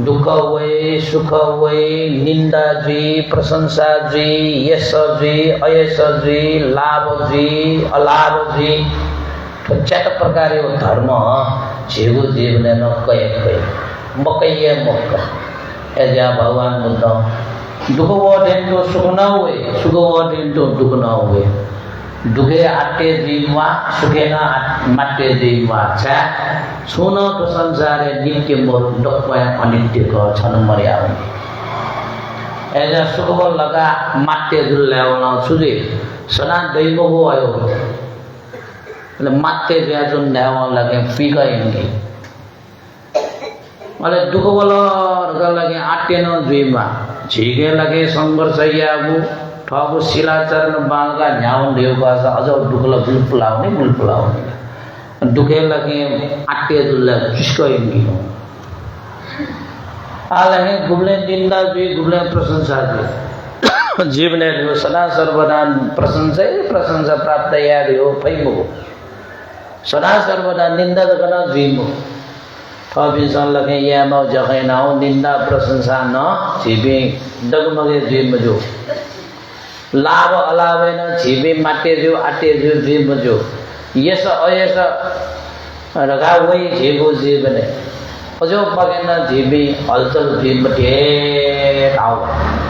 दुख वै सुख वै निंदा जी प्रशंसा जी यश जी अयश जी लाभ जी अलाभ जी चट प्रकार यो धर्म जेगो जीवन न कय मकै मक एजा भगवान बुद्ध दुख वटेंटो सुख न हुए सुख वटेंटो दुख न हुए दुखे आटे जीवमा सुखेन माटे जीवमा छ सुनको संसार नित्य मोर डक्कया अनित्यको छन मर्याउ एजा सुखको लगा माटे जुल्याउन छुजे सना दैवो आयो ले माटे ज्या जुन ल्याउन लगे फिका इंगी अले दुख बोलो लगे आटे न जीवमा झिगे लगे संघर्ष याबु ठगु शिलाचरण बालका न्याउन देउका छ अझ दुखला बुलपुलाउने दुखे लगे आटे जुल्ला चुस्को इंगी आलहे गुबले निंदा भी गुबले प्रशंसा भी जीवने जो सदा सर्वदा प्रशंसा प्राप्त याद हो फैमो सदा सर्वदा निंदा करना जीवो थबिसन लगे या मौ जखैनाउ निंदा प्रशंसा न जीवे डगमगे जीव जो लाभ अलावे न जीवे माटे जो आटे जो जीव जो यस अयस रगा वही जीवो जीवने अजो पगेना जीवी हलचल जीव के आउ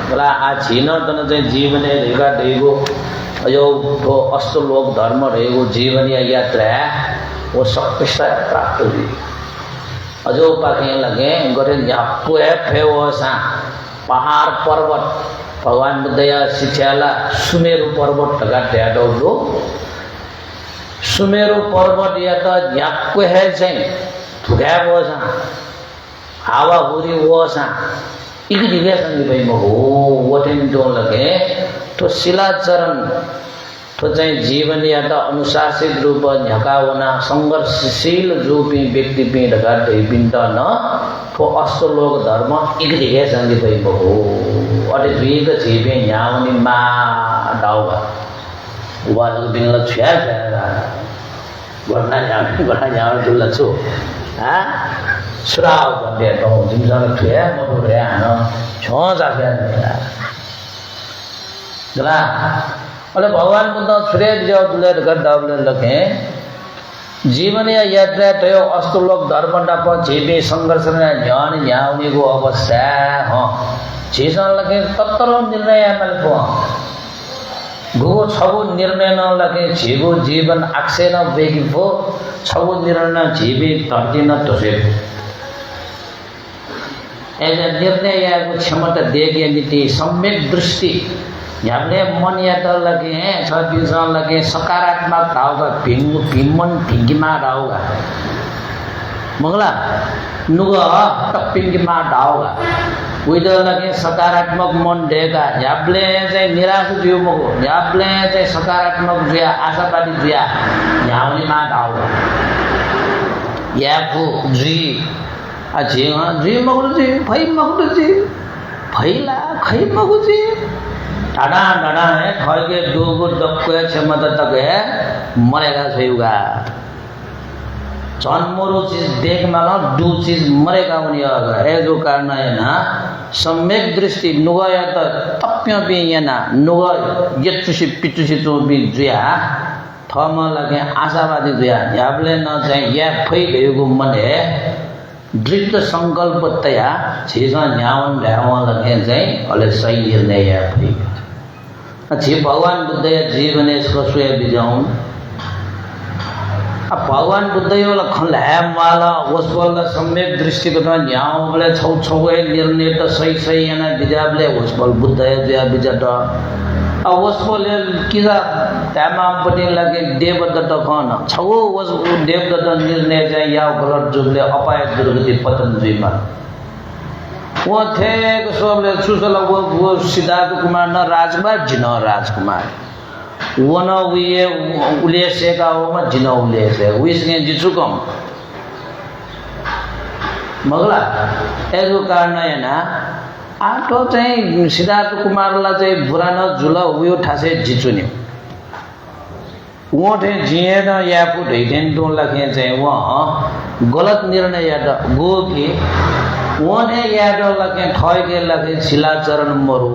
बोला आ छिन तन चाहिँ जीवने रेगा देगो अजो तो अष्टलोक धर्म रहेको जीवनीय यात्रा वो सकृष्ट प्राप्त हुई अजो पाके लगे गरे झप्पो है फेवसा पहाड़ पर्वत भगवान बुद्धया शिक्षाला सुमेरु पर्वत टका ट्याडो दो सुमेरु पर्वत या त झप्पो है चाहिँ थुगा वसा हावा हुरी वसा इक दिगे संगी भाई मो वटेन जो लगे तो शिलाचरण तो चाहिँ जीवन या त अनुशासित रूप झकाउना संघर्षशील रूपी व्यक्ति पे ढका दैपिन्त न तो अष्टलोक धर्म इक दिगे संगी भाई मो अटे दुईको जीवे न्याउनी मा डाउगा उबाजको बिनला छ्या घटना न्याउनी दुल्ला छु हा श्राव भन्ने त जिमसँग थिए म रे हान छ जाफे गला अले भगवान बुद्ध छुरे जो दुले गर्दा बुले लगे जीवन या यात्रा तयो अष्टलोक धर्म डप जीवे संघर्ष न ज्ञान न्याउनी को अवस्था ह जीसन लगे तत्तर निर्णय मलको गो छबु निर्णय न लगे जीवो जीवन आक्षेन बेगी भो छबु निर्णय जीवे तर्दिन तोसे एज निर्णय याको क्षमता देगे नीति सम्यक दृष्टि हामीले मन या त लगे छ दिनसँग लगे सकारात्मक भावका भिमन भिङ्गिमा राउगा मंगला नुग टप्पिङ्गिमा डाउगा उइदो लगे सकारात्मक मन देगा याबले चाहिँ निराश दियो मगो याबले चाहिँ सकारात्मक दिया आशावादी दिया याउनी मा डाउगा याफु जी जी मगुजी भई मगुजी भईला खै मगुजी डाडा डाडा है खैके दुगो दक्के क्षमता तक है मरेगा छैगा जन्मरो चीज देखमा न दु चीज मरेगा उनी अगा ए जो कारण है ना सम्यक दृष्टि नुगया त तप्य बि याना नुग यत्सुसि पितुसि तो बि जुया थम लगे आशावादी जुया याबले न चाहिँ या फै गएको मन है दृढ संकल्प तया छेसा न्यावन ल्यावन लगे चाहिँ अले सही निर्णय या फै अच्छी भगवान बुद्ध या जीवने इसको स्वयं बिजाऊं अब भगवान बुद्ध यो लखन लैम वाला उस बोल सम्यक दृष्टि को तो न्याव बोले छौ छौ एक निर्णय तो सही सही है ना बिजाबले उस बोल बुद्ध या जो बिजाता अब उस बोले किसा तमाम पति लगे देवदत्त कौन छौ उस देवदत्त निर्णय जाए या गलत जुगले अपाय दुर्गति पतन जीमा वो थे सोबले सुसला वो सिद्धार्थ कुमार न राजकुमार जिन राजकुमार वो न उये उले से का वो मत जिन उले से उइसने जिचुकम मगला एगो कारण है ना आटो चाहिँ सिद्धार्थ कुमारलाई चाहिँ बुरा न जुला उयो ठासे जिचुनी वो थे जिए न यापु ढैदेन तो लगे चाहिँ वो गलत निर्णय या गो की वने याद लगे ठय के लगे शिलाचरण मरु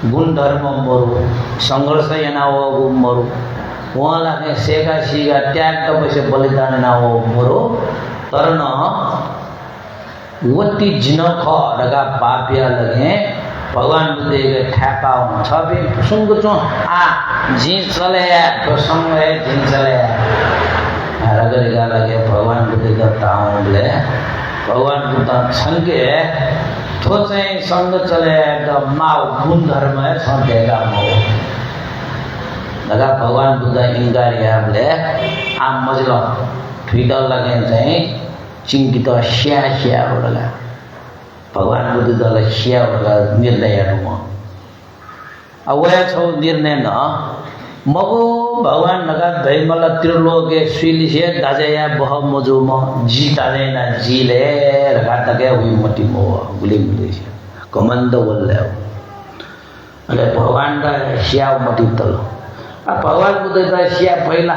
गुण धर्म मरु संघर्ष ना हो मरु वहाँ लगे सेका सीगा त्याग तो पैसे बलिदान ना हो मरु तरन वती जिन ख रगा पापिया लगे भगवान बुद्ध के ठेका हुन छबे सुनको छु जी चले तो समय दिन चले रगरेगा लगे भगवान बुद्ध का ताउले भगवान बुद्ध छंगे तो चाहिँ संग चले द माउ गुण धर्म है छदेगा मो लगा भगवान बुद्ध इंगारियाले आ मजलो ठिडल लगे चाहिँ चिंकी तो श्या होला भगवान बुद्ध दल श्या होला निर्णय रुम अवया छौ निर्णय न मगो भगवान लगा दैमल त्रिलोके स्विलिसे दाजया बह मजो म जी दाजैना जीले रगा तके हुई मटी मो गुली गुली कमंद बोलले अले भगवान दा श्या मटी तल आ भगवान बुद्ध दा श्या पहिला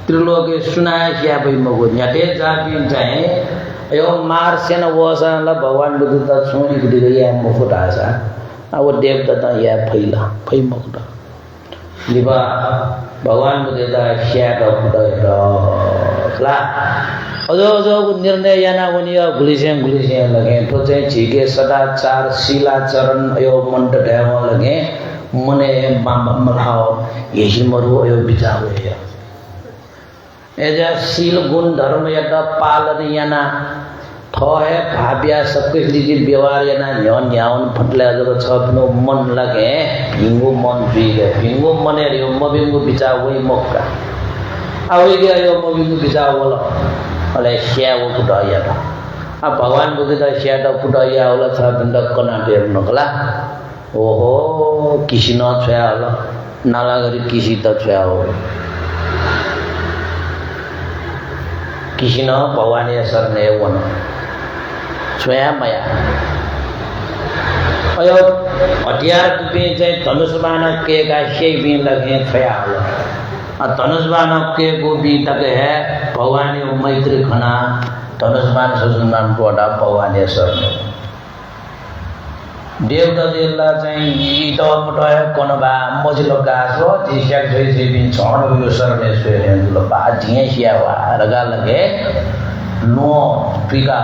त्रिलोके सुना श्या भई मगो न्याटे जाबी चाहिँ यो मार सेना वसाला भगवान बुद्ध दा छोरी गुडी गया मुफुट आसा अब देवता या फैला फै मगदा लिबा भगवान बुद्ध दा श्या दा फुटा ला अजो निर्णय याना वनिया गुलिसे लगे तो चाहिँ झिके सदाचार शिलाचरण यो मंट ढेव लगे मने मलाओ येसी मरु यो बिचार हो एजा शील गुण धर्म या पालन याना थो है भाव्या सबके रीति व्यवहार याना न्याउन फटले जब छपनो मन लगे भिंगो मन बिगे भिंगो मने रे मबिंगो बिचा वही मक्का आवई गया यो मबिंगो बिचा होला अले श्या वो कुटाया था अब भगवान बुद्ध का श्या दा कुटाया होला छ बिंद कना टेर नकला ओहो किसी न छया होला नाला गरी किसी त छया हो किसी न भगवान सर ने वन स्वयं मया अयो हथियार पे चाहिँ धनुषबाण के का शेय भी लगे छया होला धनुषबाण के को भी तक है भगवान मैत्री खना धनुषबाण ससुमान कोडा भगवान सर ने देवता देला चाहिँ इतो मटय कोनबा मजिलो गासो जिस्या जै बिन छण यो सरने स्वेरे लो बा जिए सिया वा रगा लगे नो पिका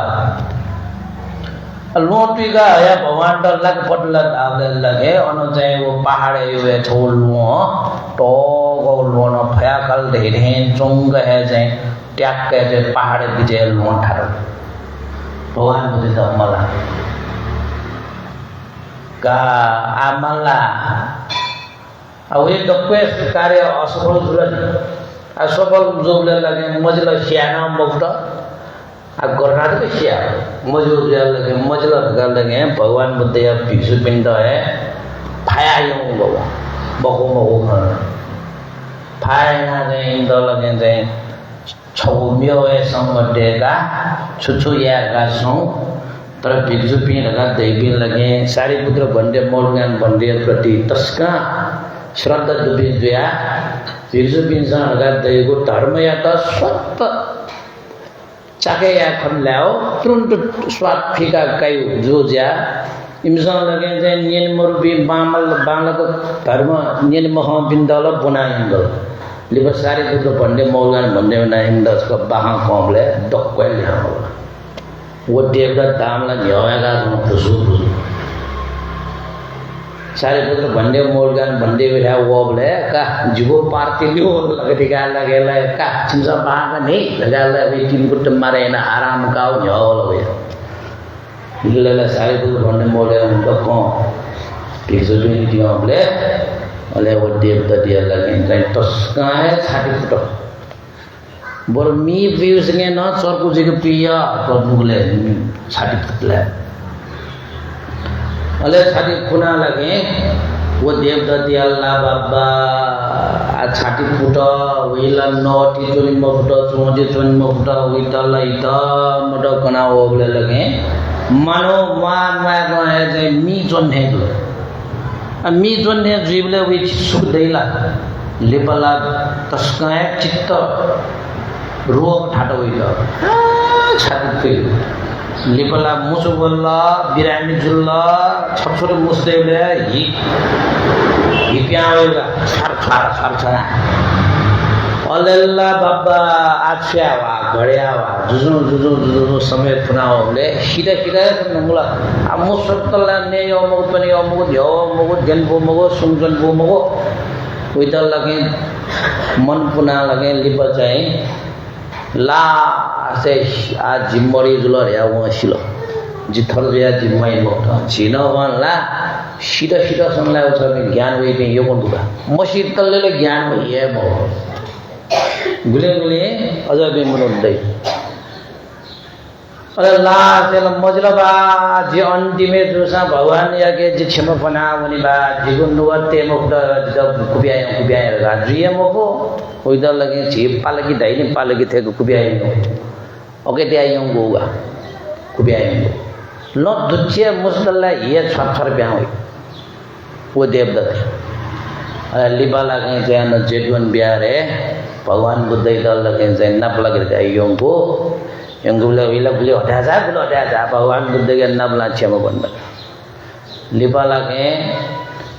या भगवान द लग पटला आवले लगे अनु चाहिँ वो पहाड़े यो छोल लो तो गो लो न भया कल दे चोंग है चाहिँ ट्याक के जे पहाड़े बिजे लो ठारो भगवान बुद्धि द मला का आमला अब ये दक्वे कार्य असफल जोबले लगे मजला श्याना मुक्त आ गर्नाट के श्या मजूर लगे मजला लगे भगवान बुद्ध या भिक्षु पिंड है फाया योग बाबा बको मको खन फाया ने इंद लगे जे छौम्यो है संगडेगा छुछु या गासो तर भिक्षु पिंड लगा देवी लगे सारीपुत्र बंदे मोलगान बंदे प्रति तस्का श्रद्धा दुबी जोया भिक्षु पिंड सा लगा देगो धर्म या त स्वत चाके या खन लाओ तुरंत स्वाद फीका कायु जो जा इमसा लगे जे निन मुरबी बामल बालक धर्म निन मह बिंदल बनाइंदल लिब सारीपुत्र बंदे मोलगान बंदे ना इंदस का बाहा कोमले दक्वे ल्या वो देवता दामला न्यायगा खुशू सारे पुत्र बंदे मोलगान बंदे बिठा वो बोले का जीवो पार्टी लियो लगे लगे का चिंसा बागा नहीं लगा अभी तीन गुट मारे ना आराम काओ न्याओ लगे इल्ले सारे पुत्र बंदे मोलगान उनको कौन किसी भी दिया बोले अले वो देवता दिया लगे कहीं तस्का है छाती फुटो बोल मी व्यूज ने ना चरकु जी के पिया तो मुगले छाती फुटले अले छाती खुना लगे वो देवता दिया अल्लाह बाबा आ छाती फुटा वेला नोटी चोली मफुटा चोंजे चोनी मफुटा वेता लाइता मोटा कना वो बोले लगे मानो मान को है जे मी जोन है दो आ मी जोन है जीवले वे सुख देला लेपला तस्का है चित्त रोग ठाटो हुई छाती फिर लिपला मुसु बोल्ला बिरामी जुल्ला छपछोरे मुसदेवले ही प्यावेगा छर छर छर छर अल्लाह बाबा आछ्यावा घड्यावा जुजु समेत फुनाओले सिधा नंगला मुसक्तला ने यमगु पनि यमगु ध्यमगु देनबुमगु सुंजनबुमगु उइदल लगे मन पुना लगे लिप चाहिँ ला से आ जिम्मरी जुलर या वसिलो जिथर या जिम्मै मोट छिनवन ला सिधा संला छ ज्ञान वइते यो बन्दुका मसितलले ज्ञान भइए म गुले अझ बेमुन्दै अरे ला तेल मजलबा जे अन्तिमे जोसा भगवान याके जे क्षमा पना वनि बा जिगुन्नुवते मुक्त कुबिया जिए मको उइदल लगे छि पालकी दाइने पालकी थेको कुबिया ओके त्यायं गोगा कुबिया ल दुच्छे मुस्तल्ला ये छर ब्याउ वो देवदत्त लिबा लगे जन जेडवन बियारे भगवान बुद्ध दल लगे जन नप लगे यंगो यंगुले विला बुले हटा जा भगवान बुद्ध के नाम ला छेमा बन्द लिबा लगे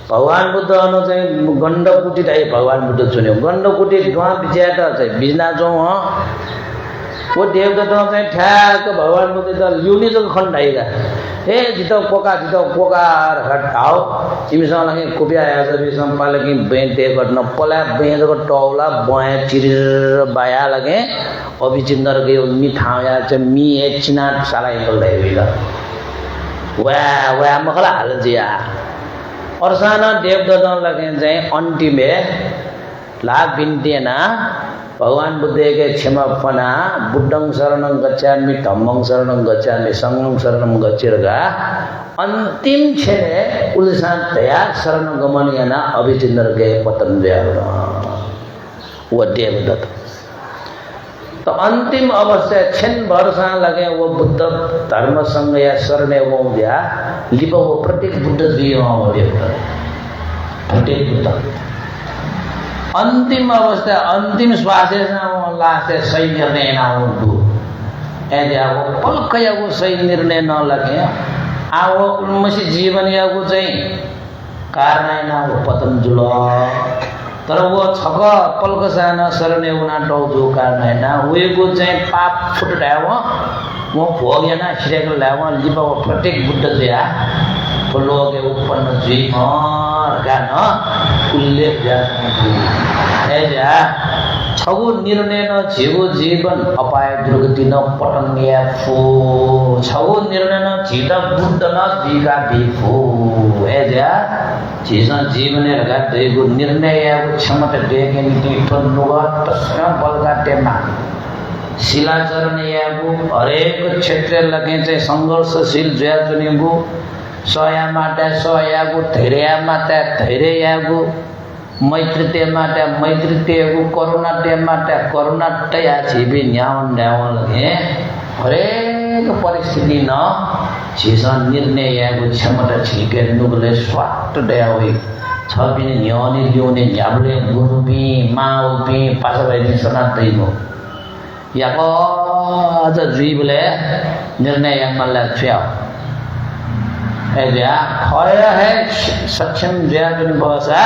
भगवान बुद्ध अनु चाहिँ गण्डकुटी दाइ भगवान बुद्ध चुन्यो गण्डकुटी दुआ बिचाटा चाहिँ बिजना जो वो देवदत्त चाहिँ ठ्याक भगवान बुद्ध दल युनि जो खण्डाइगा ए जितो कोका हटाओ तिमीसँग लागि कुपिया आएछ बिसम पालकी बेन्ते गर्न पला बेन्जको टौला बया चिरिर बाया लगे अभिचिन्दर गयो मिठाया चाहिँ मी एकचिना साला एंगल दैविला वा मखला हाल जिया अर्साना देवदत्त लगे चाहिँ अन्तिमे ला बिन्तेना भगवान बुद्ध के क्षमापना बुद्धं शरणं गच्छामि धम्मं शरणं गच्छामि संघं शरणं गच्छेरगा अंतिम छेने उल्सान दया शरण गमनियाना अभिचिन्दर के पतन जयावना वो देवदत्त तो अंतिम अवस्था छेन वर्षा लगे वो बुद्ध धर्म संघ या शरण वो दिया लिप वो प्रत्येक बुद्ध दियो देवदत्त प्रत्येक बुद्ध अंतिम अवस्था अंतिम श्वास लास्ट सही निर्णय ना हो ऐसे वो पल कया वो सही निर्णय न लगे आवो उन्मसी जीवन या वो चाहिँ कारण ना वो पतन जुल तर वो छक पलक साना शरणे उना टौ जो कारण ना वो चाहिँ पाप फुट डाव वो भोग ना श्रेक लाव लिपा वो प्रत्येक बुद्ध जया लोगे उत्पन्न जीव गान उल्लेख छगु निर्णय न जीवो जीवन अपाय दुर्गति न पटन्या फो छगु निर्णय न जीता बुद्ध न जीका दिफो एजा जीवन जीवन लगा देगु निर्णय या क्षमता देगे नीति तनुवा तस्म बलका टेमा शिलाचरण यागु हरेक क्षेत्र लगे चाहिँ संघर्षशील जया चुनेगु सया माटा सयागु धैर्य माटा धैर्य यागु मैत्रीते माटा मैत्रीतेगु करुणाते माटा करुणाते आछिबि न्यावन लगे हरेक परिस्थिति न जीवन निर्णय यागु क्षमता छिके नुगले स्वाट दयावे छबिने न्यानी ल्युने न्याबले गुरुबी माउबी पासबाइनि सनातैनो याको अझ जीवले निर्णय यामला छ्या ऐजा खया है सक्षम जया पनि बसा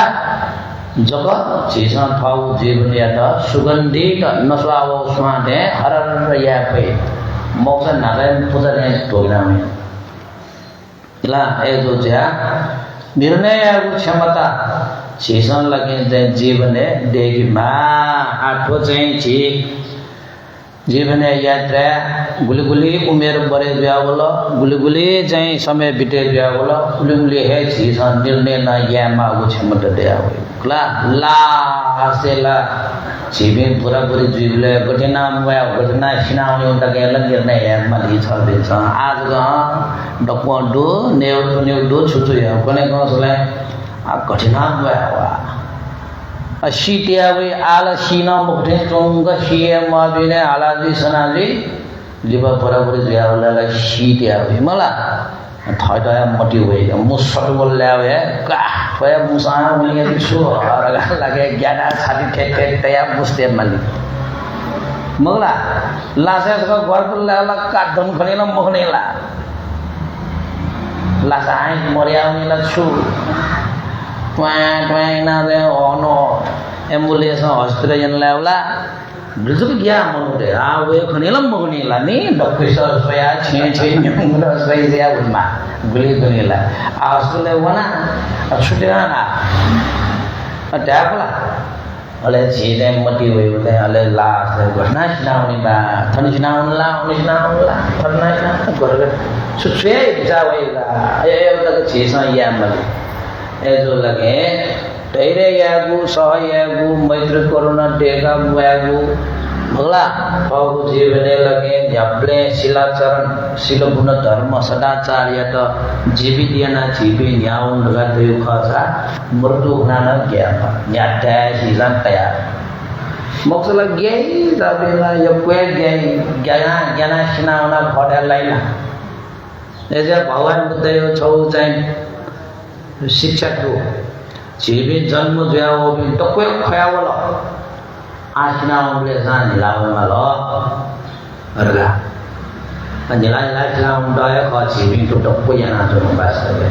जगत जीवन थाउ जीवन या त सुगन्धित नस्वावो स्वादे हरर या पे मोक्ष नारायण पूजा ने तोगनामे ला एजो ज्या निर्णय क्षमता जीवन लगे जीवन देगी मा आठो चाहिँ छी जीवन यात्रा गुली उमेर बढे जावला गुली चाहिँ समय बिते जावला गुली है जीवन निर्णय न यामा वो क्षमता दया हो ला आसेला जीवन पूरा पूरी जीवले घटना वा घटना सिनाउने उता के निर्णय यामा ली छ देछ आज ग डपडो नेउ छुछु या कोने कसलाई आ घटना वा शीटिया वे आला सीना मुक्ति चोंग सीए माबिने आलाजी सनाजी लिबा बराबर ज्यावला शीटिया वे मला थयदया मटी वे मुसट बोल्लावे का फया मुसा मुलिया दिसो रगा लागे ज्ञाना छाती ठेक तया मुस्ते माली मगला लासेस को गरपुल्ला का दम खनेला मखनेला लासाई मरियाउनेला छु ट्वा ना दे ono एम्बुलेंस हॉस्पिटल जनलावला बिल्कुल गया मनुरे वे खनेलम मगुनीला नि डॉक्टर सोया छे न्यूंगला सोया उनमा गुली गुनीला हॉस्पिटल वना छुटेना अट्याकला अले छीने मटी वे उते अले लास घटना छनाउनी बा थनि छनाउनला फरना गरग सुछे जावेला ए एउटा छीसा यामल ए जो लगे तैरे यागु सह यागु मैत्री करुणा टेका यागु भगला पाउ जीवने लगे झपले शिलाचरण शिलगुण धर्म सदाचार या तो जीवित याना जीवी न्याउन लगा देउ खसा मृत्यु ज्ञान ज्ञान न्यात्या सीजन तयार मोक्सला गई जाबेला यक्वे गई ज्ञान सिनाउना खडेलाइना एजे भगवान बुद्ध यो छौ चाहिँ शिक्षा को जीवी जन्म ज्याओ बिन तो कोई खयावला आसना उनले सान लावन मालो अरगा अंजला लाउन दय ख जीवी तो कोई ना जो बासले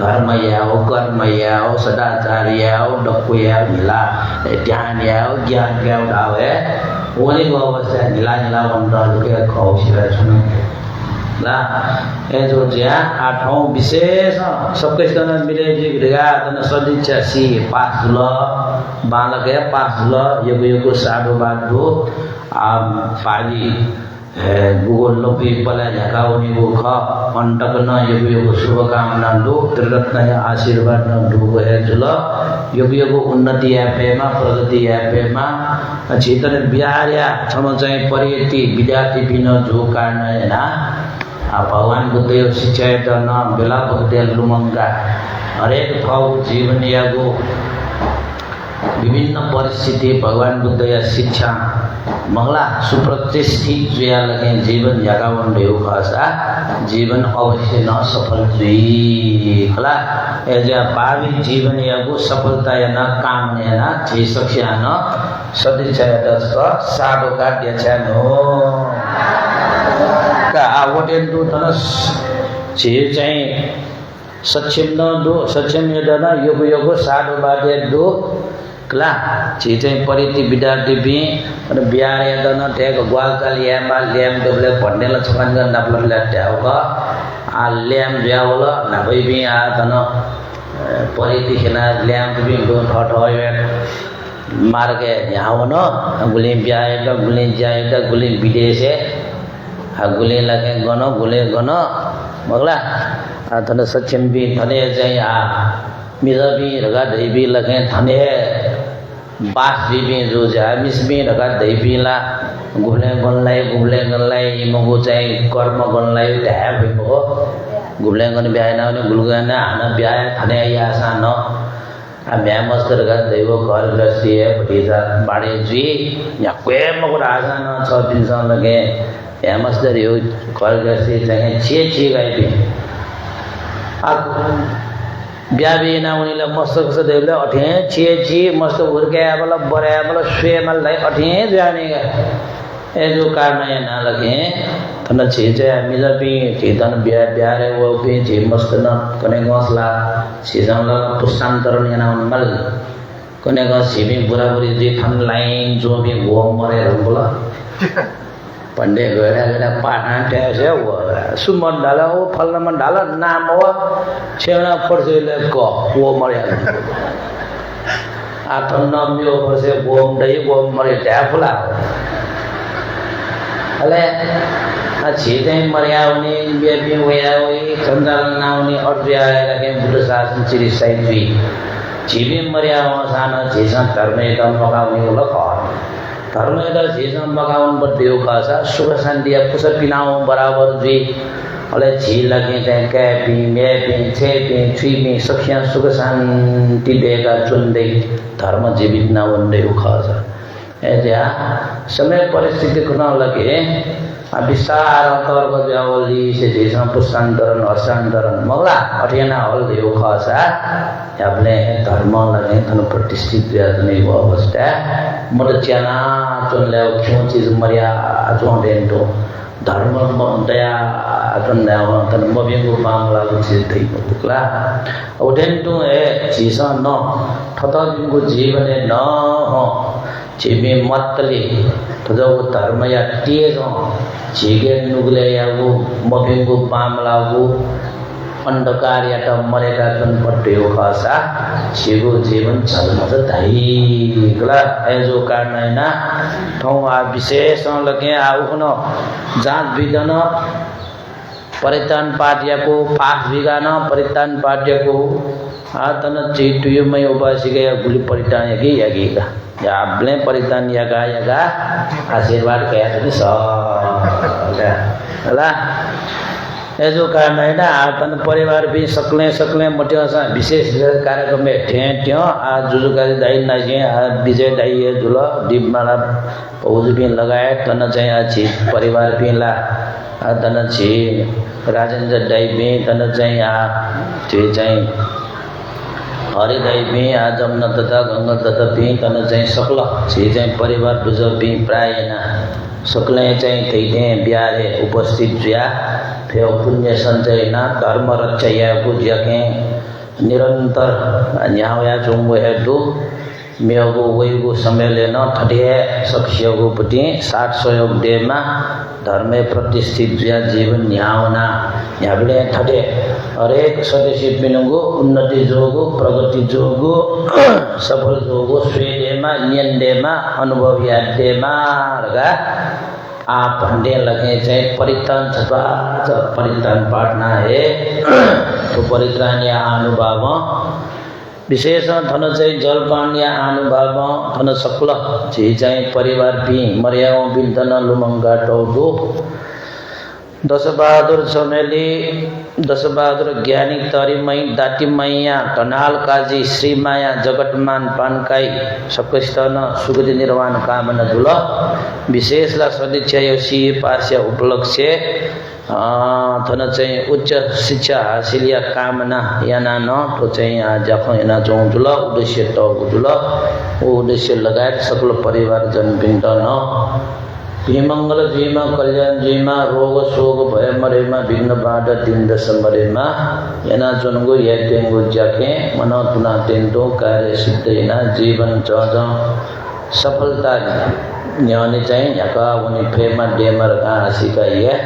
धर्म याओ कर्म याओ सदाचार याओ डक्को याओ निला ध्यान याओ ज्ञान याओ दावे ओनी को अवस्था निला वन के खौसिरा सुन ला ए जो ज्या आठौं विशेष सबके जना मिले जी गया तन सदिच्छा सी पास ल बालक है पास ल यो साडो बाडो आ पाली गुगल लोपी पला झकाउनी गो ख अंटक न यो शुभकामना दो त्रिरत्न आशीर्वाद न दो है जुल यो उन्नति यापेमा प्रगति यापेमा चेतन बिहारिया छम चाहिँ परियति विद्यार्थी बिन जो कारण हैन भगवान बुद्ध शिक्षा न बेला बुद्ध लुमंगा हरेक ठाउँ जीवन यागो विभिन्न परिस्थिति भगवान बुद्ध या शिक्षा मंगला सुप्रतिष्ठित जुया लगे जीवन जगावन देउ खसा जीवन अवश्य न सफल जुई खला एजा पावी जीवन यागो सफलता या न काम या न जे सक्ष्या न सदिच्छा दस साडो काट्य छनो का आवटेन दु तनस जे चाहिँ सक्षम न दो सक्षम यदन योगो साडो बाटे दो कला जे चाहिँ परिति विद्यार्थी बि अनि बिहार यदन टेक ग्वालकाल यामा ल्याम डबले भन्नेला छकन गन डबल ल्याट्याउक आ ल्याम ज्यावल नभई बि आ तन परिति खेना ल्याम बि दो ठठय मार्गे यावन गुली बिहार द गुली जाय द गुली विदेशे गुले लगे गनो गुले गनो मगला थने सक्षम भी थने चाहिँ मिला भी रगा दही भी लगे थने बास भी जो जामिस भी रगा दही भी ला गुले गनलाई मगु चाहिँ कर्म गनलाई ढ्या भएको गुले गन ब्याए न गुलगन हाना ब्याए थने यासा न ब्या मस्त रगा दैव घर गृहस्थी है भतीजा बाडे जी या कोई मगु राजा न 6 दिन सा लगे फेमस दरियो घर गसी चाहिँ छे गए भी अब ब्याबी ना उनीले मस्त कस देवले अठे छे मस्त उर्के वाला बरे वाला स्वे मलाई अठे जाने ए जो कारण है ना लगे तन छे मिला भी चेतन ब्यारे वो भी छे मस्त न कने गसला सीजनला पुष्टान्तरण याना मल कने गस छिबी बुराबुरी जी थन लाइन जो भी वो मरे रंबला पंडे गड़ा पाटे से वो सुमन डाला वो फल मन डाला नाम वो छेना पर से ले को वो मरे आथन नाम यो पर से बोम दई बोम मरे टैफला अले अच्छी टाइम मरिया उनी बेबी होया हुई संदाल नाउनी और दिया लगे बुद्ध शासन चिरी साइड भी जीवी मरिया हो साना जीसा धर्म एकदम मगाउनी होला कर धर्म यदा झीजन मगाउन बदेउ खासा सुख शान्ति कुछ पिनाउ बराबर जी अले झी लगे चाहिँ क्यापी मेपी छेपी छुइमी सख्या सुख शान्ति देगा चुन्दै धर्म जीवित नवन्दै खासा एजा समय परिस्थिति कुन लगे विस्तार अंतर्ग जावली से झीजन पुष्टान्तरण हस्तान्तरण मगला अठेना हल देउ खासा आपले धर्म लगे तन प्रतिष्ठित व्याजने वो अवस्था मत च्याना चोनले क्यों चीज मरिया जोंडेंटो धर्म दया akan dawa tan mobil ku pamla ku thei mukla oden tu jisa no thata ku jivane no jimi matli thado dharma ya tie so jige nugle ya ku mobil ku pamla ku अंधकार या तो मरेगा कन पट्टे हो खासा शिवो जीवन चलना तो दाई गला ऐजो कारण है ना तो आ विशेष लगे आउ न जांच विधन परितान पाठ्य को पाठ विगान परितान पाठ्य को आतन चेतुय में उपासी गया गुली परितान यगी का या आपले परितान यगा आशीर्वाद कया तो सब गला ऐजो कारण है ना तन परिवार भी सकले मोटे विशेष कार्यक्रम में ठें आज जुजुकारी दाई नाजे विजय दाई है जुला दीप माला पौज भी लगाए तन चाहिए अच्छी परिवार भी ला तन चाहिए राजेंद्र दाई भी तन चाहिए चाहिए हरि दाई भी आज जमुना तथा गंगा तथा भी तन चाहिए सकल चाहिए परिवार बुजुर्ग भी प्राय ना सकले चाहिँ थैथे बिहारे उपस्थित जुया फेव पुण्य संचय ना धर्म रचया बुझ्याके निरंतर न्यावया जुंगो हेदु मेगो वैगो सम्मेलन ठटे सख्यगो पति साथ सहयोग देमा धर्म प्रतिष्ठित जुया जीवन न्यावना याबले ठटे हरेक सदस्य बिनगो उन्नति जोगो प्रगति जोगो सफल जोगो स्वेदेमा नियन्देमा अनुभव यादेमा रगा आप हंडे लगे चाहे परित्राण छपा परित्राण पाठना है तो परित्राण या अनुभव विशेष थन चाहिँ जलपान या अनुभव थन सकल चाहिँ परिवार भी मर्याओ बिन्दन लुमंगा टौदो दशबहादुर चमेली दशबहादुर ज्ञानी तरीमई दाटीमैया कनाल काजी श्रीमाया जगतमान पानकाई सकस्तन सुगति निर्वाण कामना दुल विशेषला सदिच्छा सी पास्य उपलक्ष्य थन चाहिँ उच्च शिक्षा हासिल या कामना याना न तो चाहिँ जाखो याना जों दुल उद्देश्य टौगु दुल वो उद्देश्य लगायत सकल परिवार जनबिन्द न विमंगल जीमा कल्याण जीमा रोग शोक भय मरेमा विघ्न बाधा दिन दश मरेमा याना जनगो या तेंगो जाके मनो तुना तेंदो कार्य सिद्धेना जीवन चौध सफलता न्याने चाहिँ याका उनी प्रेमा डेमर का आशिका ये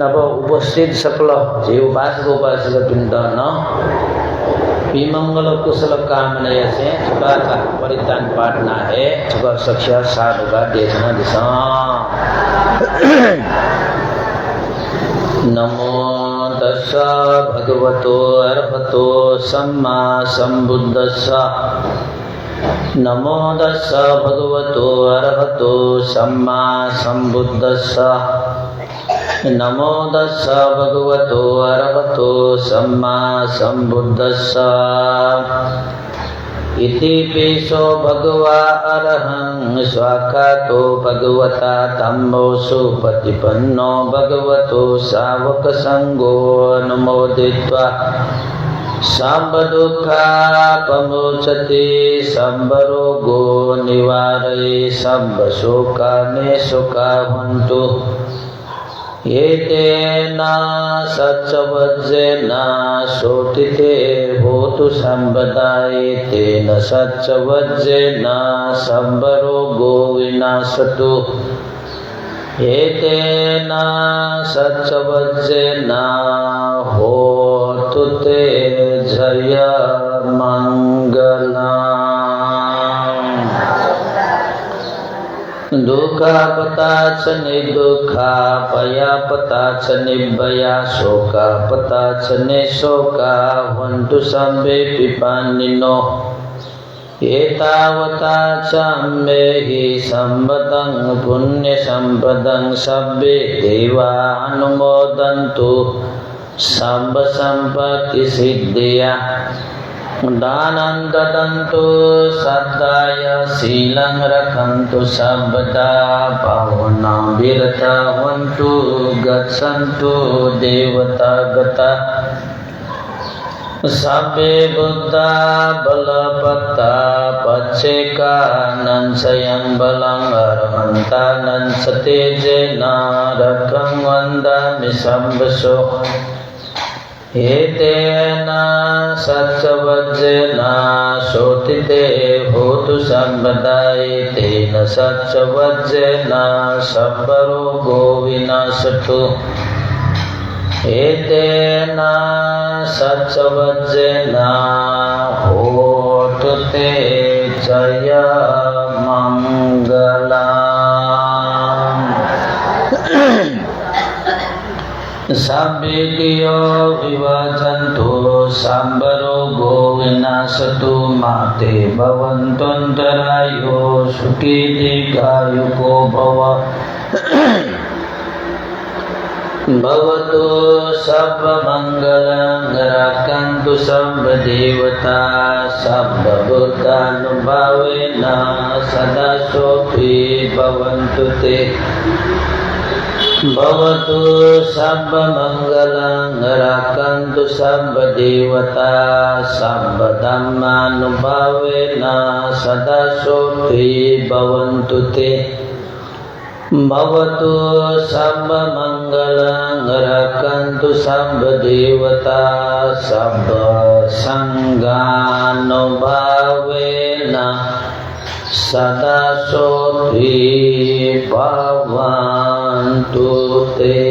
नव उपस्थित सकल जीव उपासक बिंद न विमंगल कुशल कामना से छुका का परितान पाठना है छुका सख्या साधु का देखना दिशा नमो तस्सा भगवतो अरहतो सम्मा संबुद्धस्सा नमो तस्सा भगवतो अरहतो सम्मा संबुद्धस्सा नमो तस्सा भगवतो अरहतो सम्मा संबुद्धस्सा इति पेशो भगवा अरहं स्वाकातो भगवता तम्बोसु प्रतिपन्नो भगवतो सावक संगो अनुमोदित्वा सब दुःखापमोचते सब रोगो निवारये सब शोकाने शोकावन्तु एतेन सच्चवज्रेण शोतिते होतु संपदा एतेन सच्चवज्रेण सर्वरोगो विनाशतु एतेन सच्चवज्रेण होतु ते जय मंगलम् दुःखापता च निर्दुःखापयापता च निर्भया शोकापता च निशोका हन्तु सर्वे पिपान्निनो एतावता च अम्बेहि सम्पदं पुण्यसम्पदं सर्वे देवा अनुमोदन्तु सर्वसम्पत्तिसिद्धिया दानं ददन्तु सद्दाय शीलं रखन्तु सर्वदा पावना विरता हन्तु गच्छन्तु देवता गता Sabbe Buddha Balapata Pacheka Nansayang Balang Arahanta Nansate Jena Rakang Vanda Misambhaso Etena Satchavajjena Sotite Hotu Sambhada Etena Satchavajjena Sabbaro Vinasatu Etena Satchavajjena Hotu Te Jaya Mangalam Sabbikiyo vivajantu sambaro govinasatu mate bhavantantarayo sukiti kayuko bhava Bhavatu sabba mangalam rakantu sabba devata sabba buddhanubhavena sada sopi bhavantu te Bhavatu sabba mangalam rakantu sabba devata sabba dhammanubhavena sada sopi bhavantu te Bhavatu sabba mangalam rakantu sabba devata sabba sanghanubhavena sada sopi bhavantu te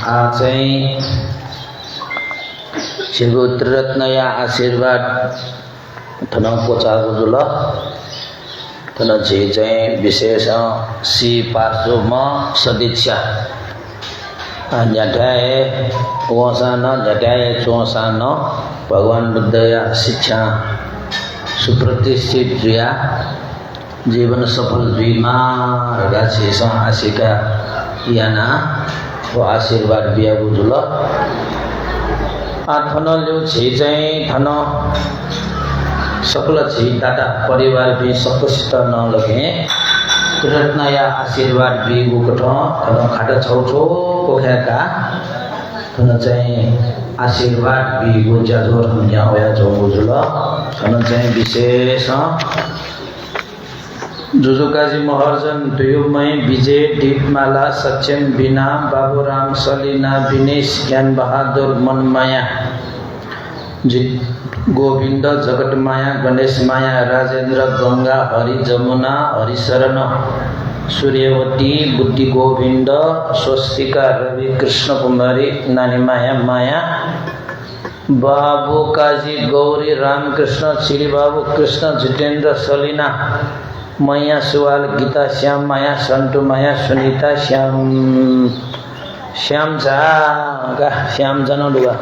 Aceh Singgu Tratnaya Asirvad Thanang Kocha Gujula Thanang Jai Bisesa Si Parsuma Sadiksha Nyadaya Puasana Nyadaya Chuasana Bhagavan Buddhaya Siksha Supratisthit Jaya Jivan Safal Vima Raga Sesa Asika Yana वो आशीर्वाद दिया बुझलो आथन जो छे थन सकल छे दादा परिवार भी सकुशित न लगे रत्न या आशीर्वाद भी गुकठ थन खाटा छौछो कोखेका थन चाहिँ आशीर्वाद भी गुजाजोर हुन्या होया जो बुझलो थन चाहिँ विशेष जुजुकाजी महर्जन दुयुमय विजय दीपमाला सचिन बीना बाबूराम सलीना विनेश ज्ञान बहादुर मनमाया गोविंद जगतमाया गणेश माया राजेंद्र गंगा हरि जमुना हरिशरण सूर्यवती बुद्धि गोविंद स्वस्तिका रवि कृष्ण कुमारी नानी माया माया बाबू काजी गौरी रामकृष्ण श्री बाबू कृष्ण जितेंद्र सलीना माया सुवाल गीता श्याम माया संतु माया सुनीता श्याम श्याम जा नडुगा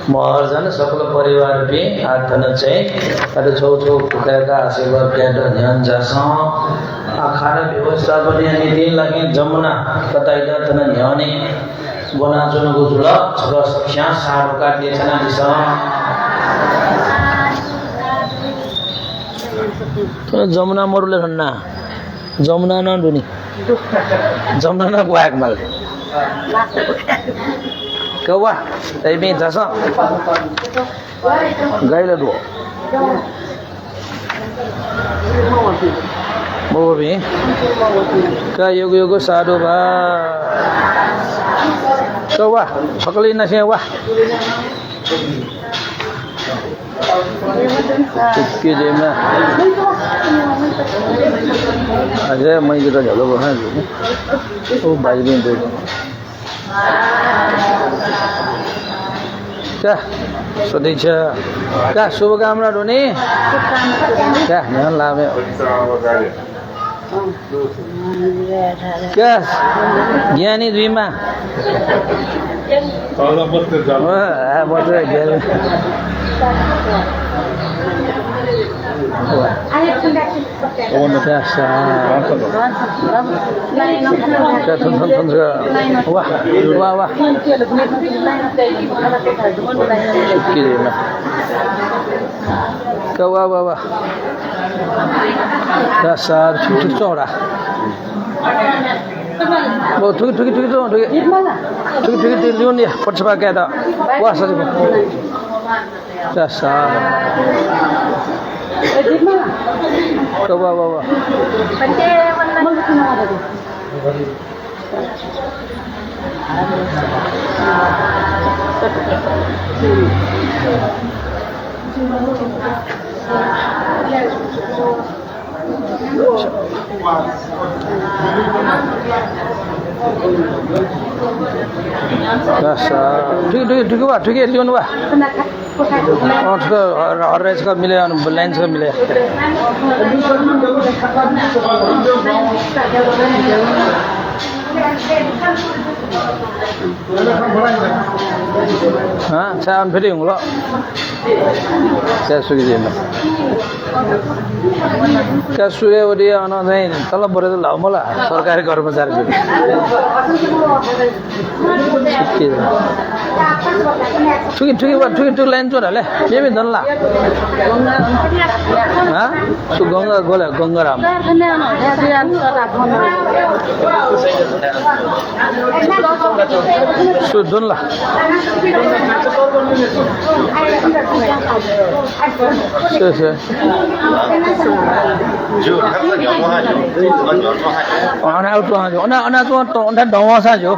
महर्जन सकल परिवार भी आथन चाहिँ अरे छौ छौ पुकाएका आशीर्वाद क्याट ध्यान जास आखारा व्यवस्था पनि अनि दिन लागि जमुना कतैदा तन न्याउने बनाचन गुजुल छ सख्या सारो काट्ने छना दिस जमुना मरुले भन्ना जमुना न दुनी जमुना न गुआक माल कवा तै बे जस गाइले दो मोबी का योग योग साधु भा कवा सकली नसे वा के जेमा अरे मैं किधर चलो वहाँ ओ भाई भी दो ကဲဆိုတိချာကဲဆိုကမရတို့နေကဲညာလာမယ်ကဲညာနေဒီမှာဘာလို့မတ်ကြမ်းဘာလို့ကြမ်းOno biasa. Wah, wah, wah. Kirim. Kau wah, wah, wah. Dasar cuci corah. Oh, tuh liun ya, percepat kita. Wah, satu. Dasar. Kau bawa. Tuh liun wah. और इसका मिले लाइन का मिले हाँ saya on video lo saya sugi dia saya sugi dia anak saya kalau boleh tu lama lah सरकारी कर्मचारी tuh lain tu dah le dia minta lah हाँ tu gongga gola gongga ram Sudun lah. Sure. Anak tu aja. Anak tu orang dawa saja.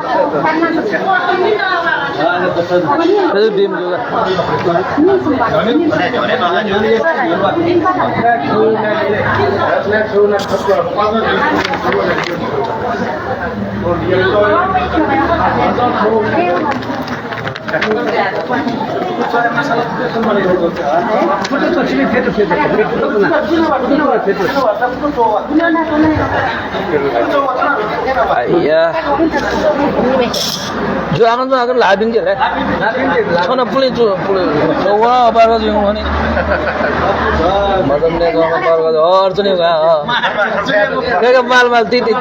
Itu dim juga. Iya. Jangan tu akan labing je, Mana boleh tu, boleh. Wah, apa lagi yang mana? Macam ni kau apa lagi? Or tu ni kau. Kau mal titi.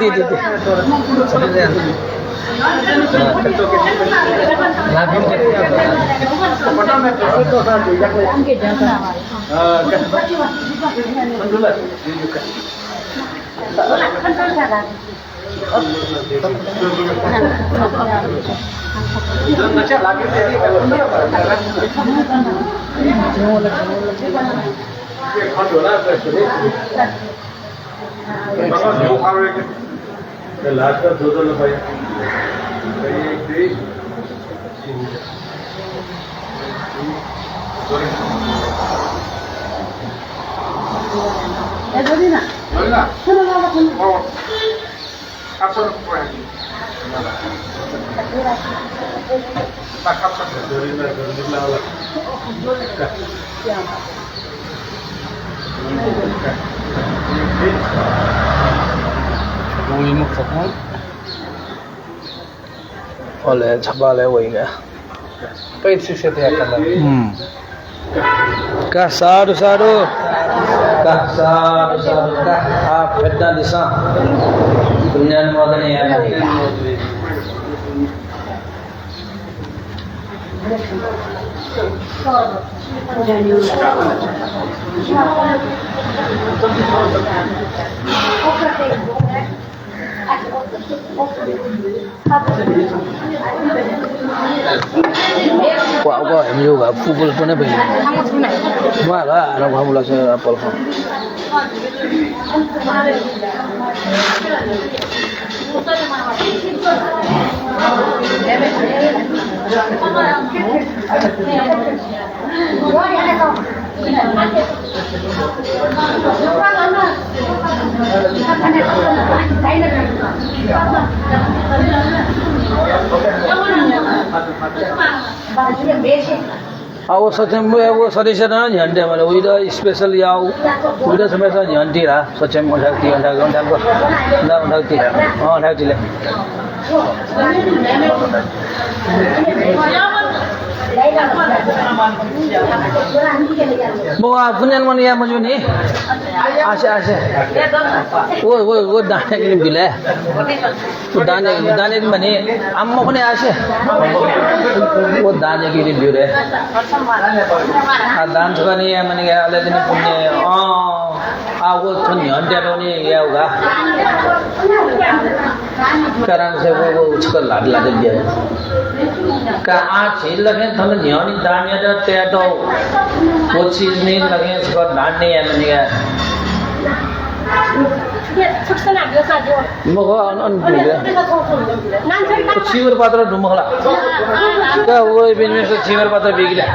Oleh cabale wega. Pait sise te akala. Ka sadu. Ka pedda disa. Dunyan modane ya. Wah, em juga pukul tu ni bagi. Wah, anak kamu lah saya apal kan. Aku sacem aku sadisana nyante mana, uida special yau, uida semasa nyante lah, sacem undak ti, oh undak ti le. Bawa punyan mana ya maju ni? Asya. Wo dana ni bila. Dana ni mana? Amma mana asya? Wo dana ni bila. Dan juga ni ya mana ya ada ni punya. Aku tu nyante tu ni ya uga. Sekarang saya wo cakap lada dia. Ka chil lagi thằng nhỏ đi đàn nhà đó tè đâu, một chil ní lagi sekarang đàn này anh nghe. Moko an dulu. Ciwer patra dumah lah. Ka wo bin me ciwer patra bigila.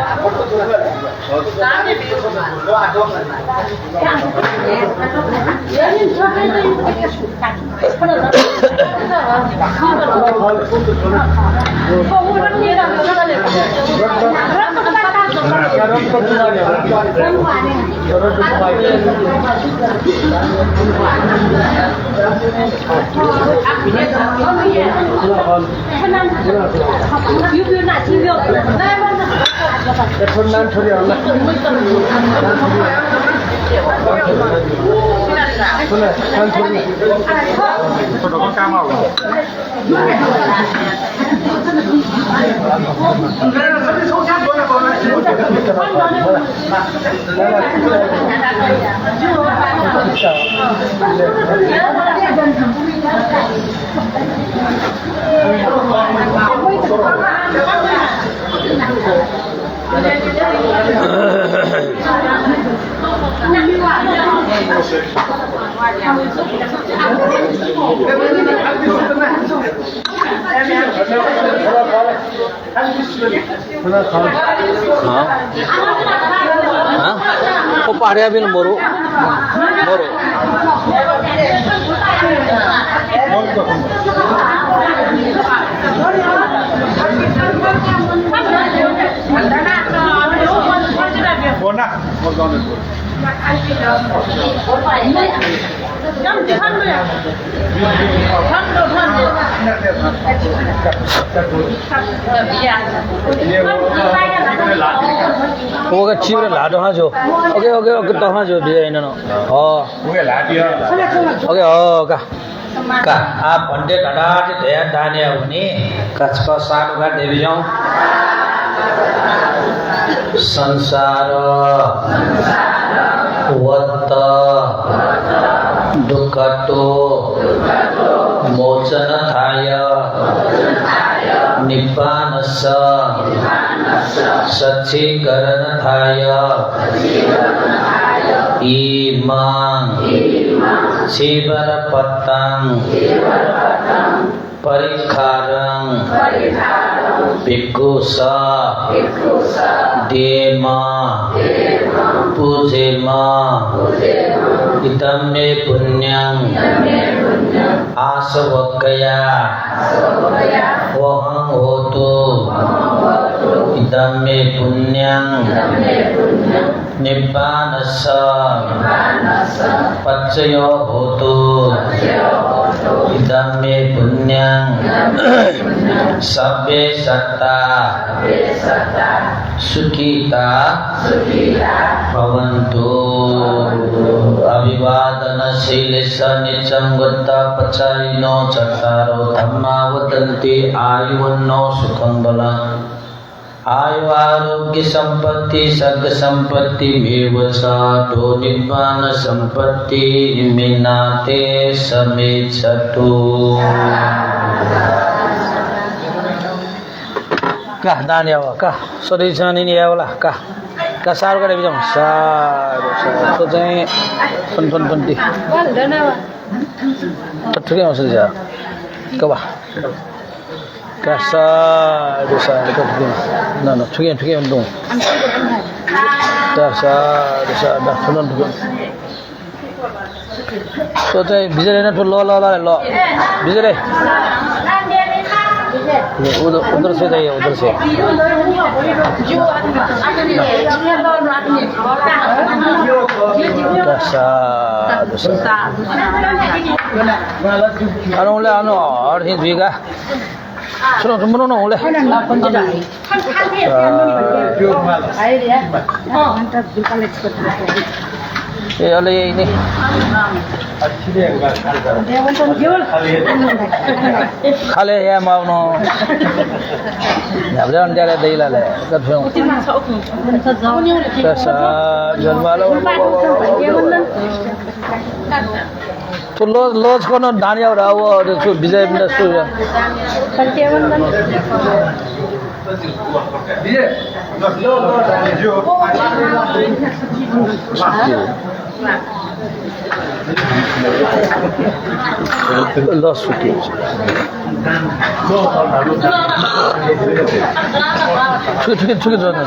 Kau pahaya bin moro. Oke, cium lado hajo. Oke, tahu hajo dia ini no. Oh, oke lado. Oke, kah. Pandai ada di daerah Dania ini, kacau satu kan dibilang sansara, wata, dukato, mocana thaya, nippanasa, satchikarana thaya, imang, sibara patang, parikharang, bhikkusa, dema, pujema, idam me punyang, asavakaya, wahang hotu, idam me punyang, nibbanasa, paccayo hotu, idam me punyang, sabbe satta, sukita, bhavantu, abhivadana silesa nityam gata pacayino cattaro dhamma vadanti ayuvanno sukham balam. Ayu arogya sampatti sagga sampatti mevaca do nibbana sampatti minate samecatu. Kah dan ya kah sorry jangan ini ya lah kah kasar kada bijam sar to jai pun di betul ya maksud ya kaba kasar dosa dekat no thugen undung dasar dah sunan tu to jai bijare na to lo bijare उधर से जाइए उधर से ano और ही जुएगा सुनो तुम बोलो ना बोले ये वाले ini खाले ya mau no ya boleh anda ada dah le kerja sasa jual malu तो लॉज को ना दानिया और आओ और जो विजय बिना सो लॉस छुट्टी छुट्टी जो ना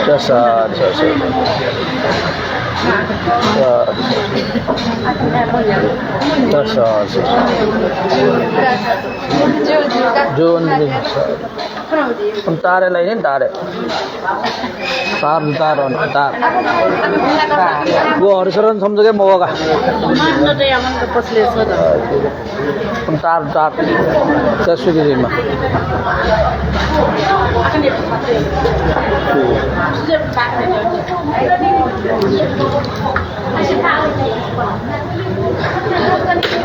जैसा जो तारे लाइन तारे तार वो और सरन समझ के मोगा तार कैसे गिरी में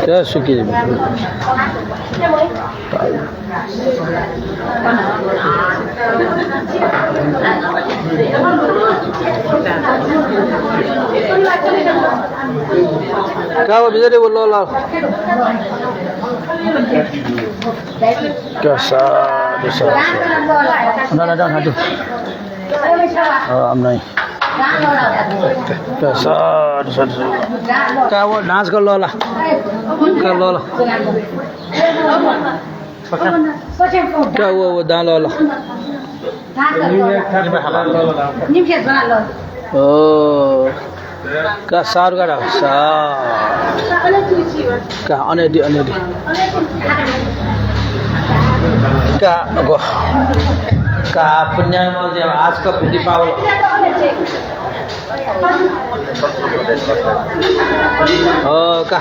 क्या सुखी क्या वो बिजली बोलो ला क्या सा ना हटो हम नहीं क्या वो डांस कर लो ला क्या वो डांस लो ला ओ क्या सार का क्या अनेदी क्या गो का पुण्य आज का विधि पावल का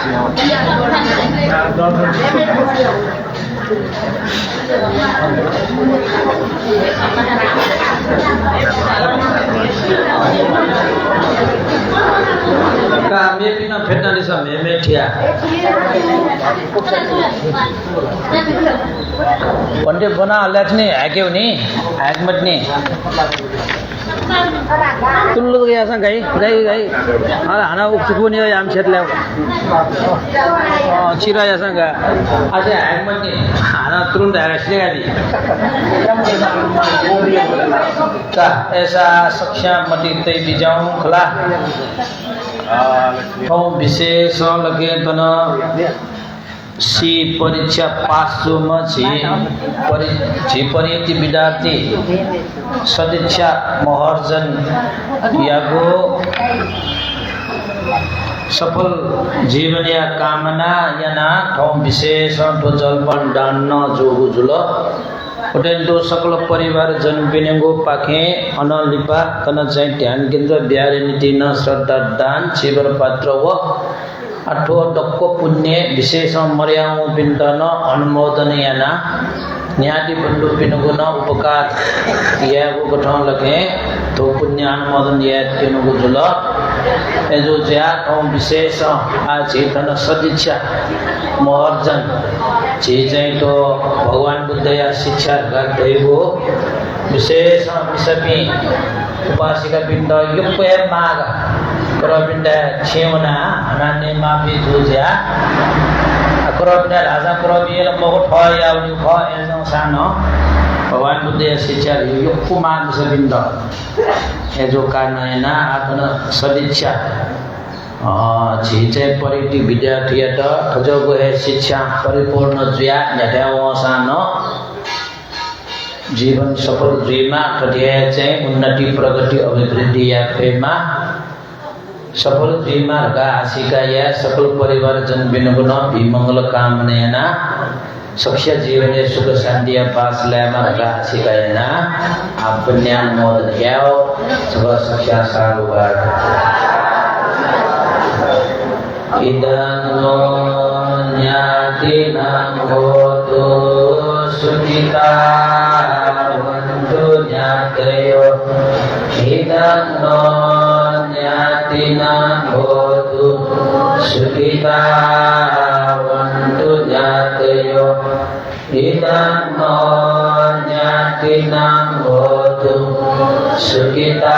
मैं भी ना फेटना नहीं सब मैं ठिया पंडित बना अलग नहीं है क्यों नहीं है मत नहीं तुम लोग ऐसा गई हाँ हना उक्सुकू नहीं है हम छेतले चिरा ऐसा गया अच्छा है मत नहीं हना तुरंत है रश्मिया दी का ऐसा सक्षा मती ते बिजाऊं खला हम विशेष लगे तो ना सी परीक्षा पास जो मची परीक्षा विद्यार्थी सदिच्छा महर्जन यागो सफल जीवन या कामना या ना थोम विशेष तो जलपन दान न जोगु जुलो उटेंटो सकल परिवार जन बिनेगो पाखे अनलिपा कन चाहिँ ध्यान केन्द्र ब्यारे नीति न श्रद्धा दान चिवर पात्र व अठो डक्को पुण्य विशेष मर्याओं पिंडन अनुमोदन याना न्याति बंधु पिनुगु न उपकार यह वो गठन लगे तो पुण्य अनुमोदन यह पिनुगु जुला जो ज्या तो विशेष चेतन सदिच्छा महर्जन चीजें तो भगवान बुद्ध या शिक्षा करते हो विशेष विषपी उपासिका पिंड युक्त माग करपिंड छेवना अनान्य माफी जुजा करपिंड राजा करपिंड मगो ठया उनी ख एजों सानो भगवान बुद्ध शिक्षा युक्त माग विषपिंड एजो कानयना आत्म सदिच्छा चीजे परिति विद्यार्थी त खजोगो शिक्षा परिपूर्ण जुया नेटाओ सानो जीवन सफल जीवनमा कतिया चाहिँ उन्नति प्रगति अभिवृद्धि या प्रेममा सफल जीवमार्ग आशिकाया सकल परिवार जन बिनुगुण विमंगल कामनेना सक्ष्य जीवने सुख शांति पास मार्ग आशिकायना आपन्यान मोदन याव सगल सक्ष्य सारुवार इदनो न्यातिनां होतु सुखिता वन्तु ज्ञातयो इदनो न्यातिनां होतु सुखिता वन्तु ज्ञातयो इदनो न्यातिनां होतु सुखिता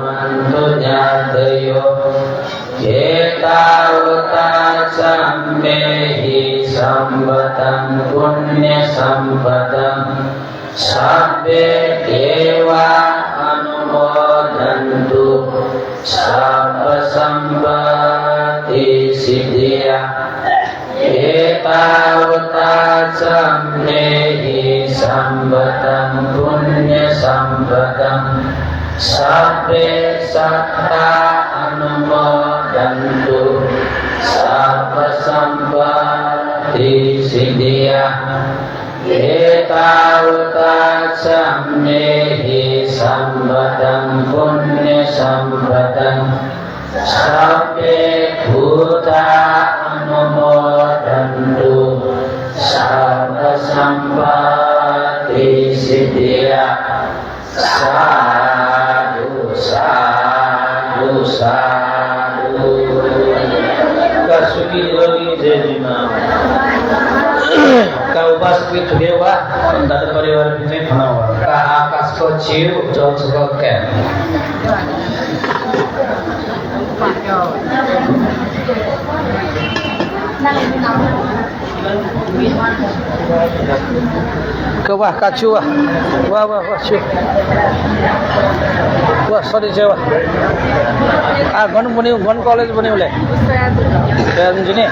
वन्तु ज्ञातयो एतावता सम्मेहि सम्पतं पुण्य सम्पतं सब्बे देवा अनुमोदन्तु सर्व सम्पत्ति सिद्धिया एतावता सम्मेहि सम्पतं पुण्य सम्पतं सब्बे सत्ता अनुमोदन्तु सर्व सम्पत्ति सिद्धिया एतावता सम्मेहि सम्पतं पुण्य सम्पतं सब्बे भूता अनुमोदन्तु सर्व सम्पत्ति सिद्धिया साधु साधु साधु का सुखी निरोगी जय जी मां का उपासक भी ठगे हुआ दादा परिवार भी नहीं फना हुआ का आकाश को जीव जो सुख के Wah kacu wah, wah cuy, wah sorry cuy wah, gon buni gon college buni boleh, dan sini,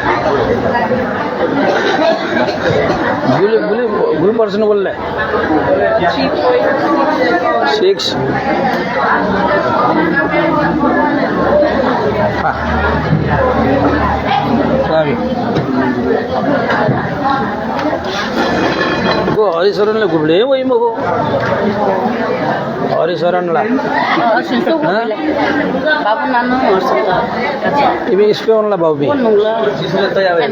gulu person boleh, 6, Sabi. Go Harisaran le gubde वही मगो Harisaran ला बाबू नाना और सबका इबे इस पे उनला बाबू भी उनला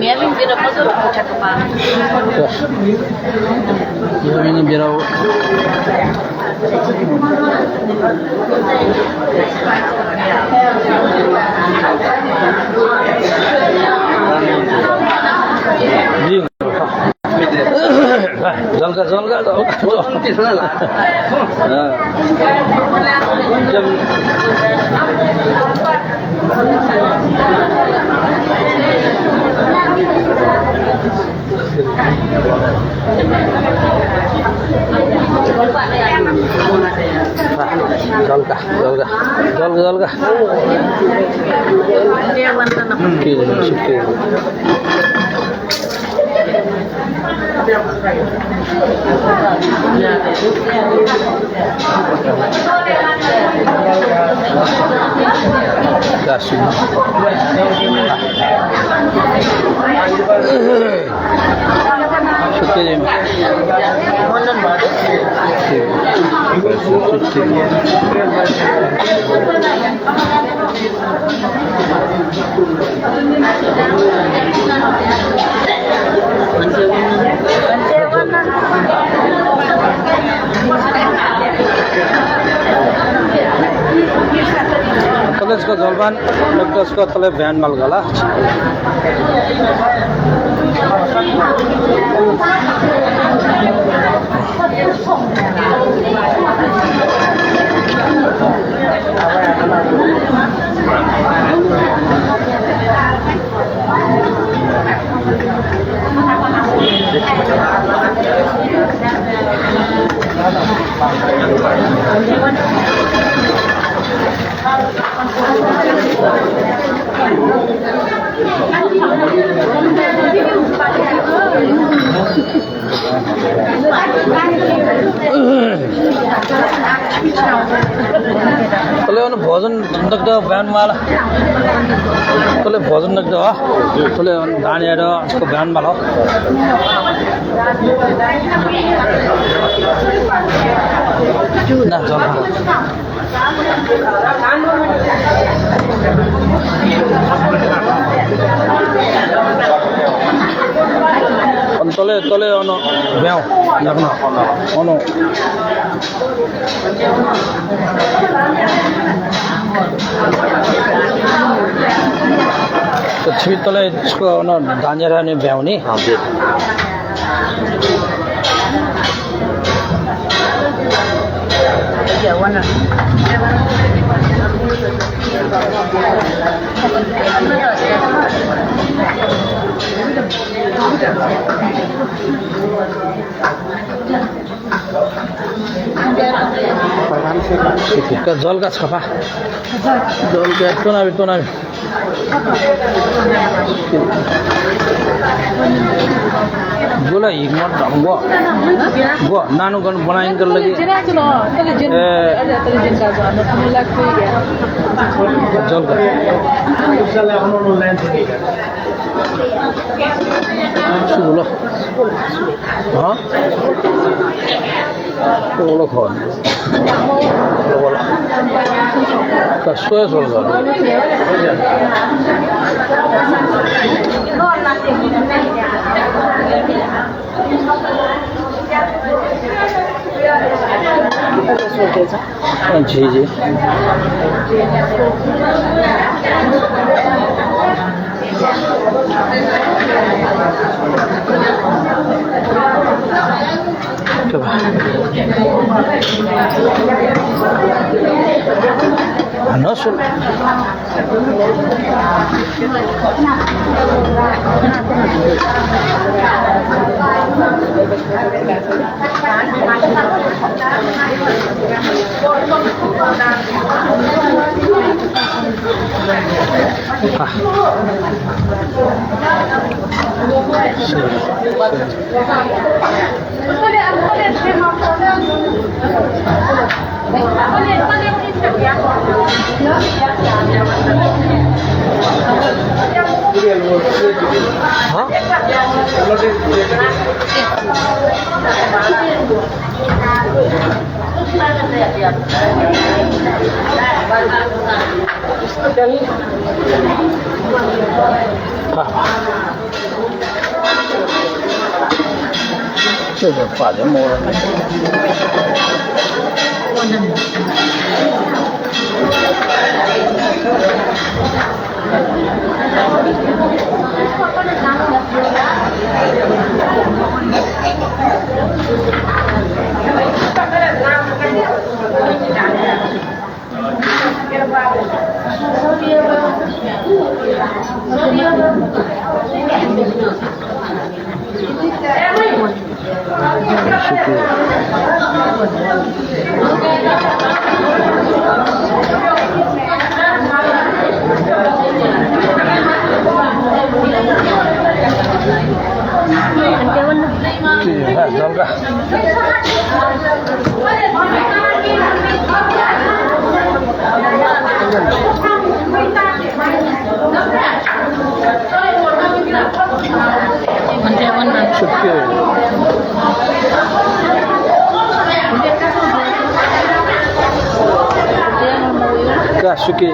मैं अभी मेरा पसंद पूछा तो पार ये मैंने मेरा जी जलका कलेज को जलपान लगता उसको तले भ्यान माल गला तले तोले भोजन नगदा बयान वाला तोले भोजन नगदा तोले दान यार इसको बयान वाला ना चल तोले तोले ono ब्याव लगना ono तो छिपी तले इसको ono दांजरा ने ब्याव नहीं हाँ जी जल का छपा जल का तो ना बोला एक मत गो नानु गन बनाइन कर लगी जल का बोलो हाँ बोलो कौन बोलो का सोया सोल का जी जी no solo这个发的么？Suki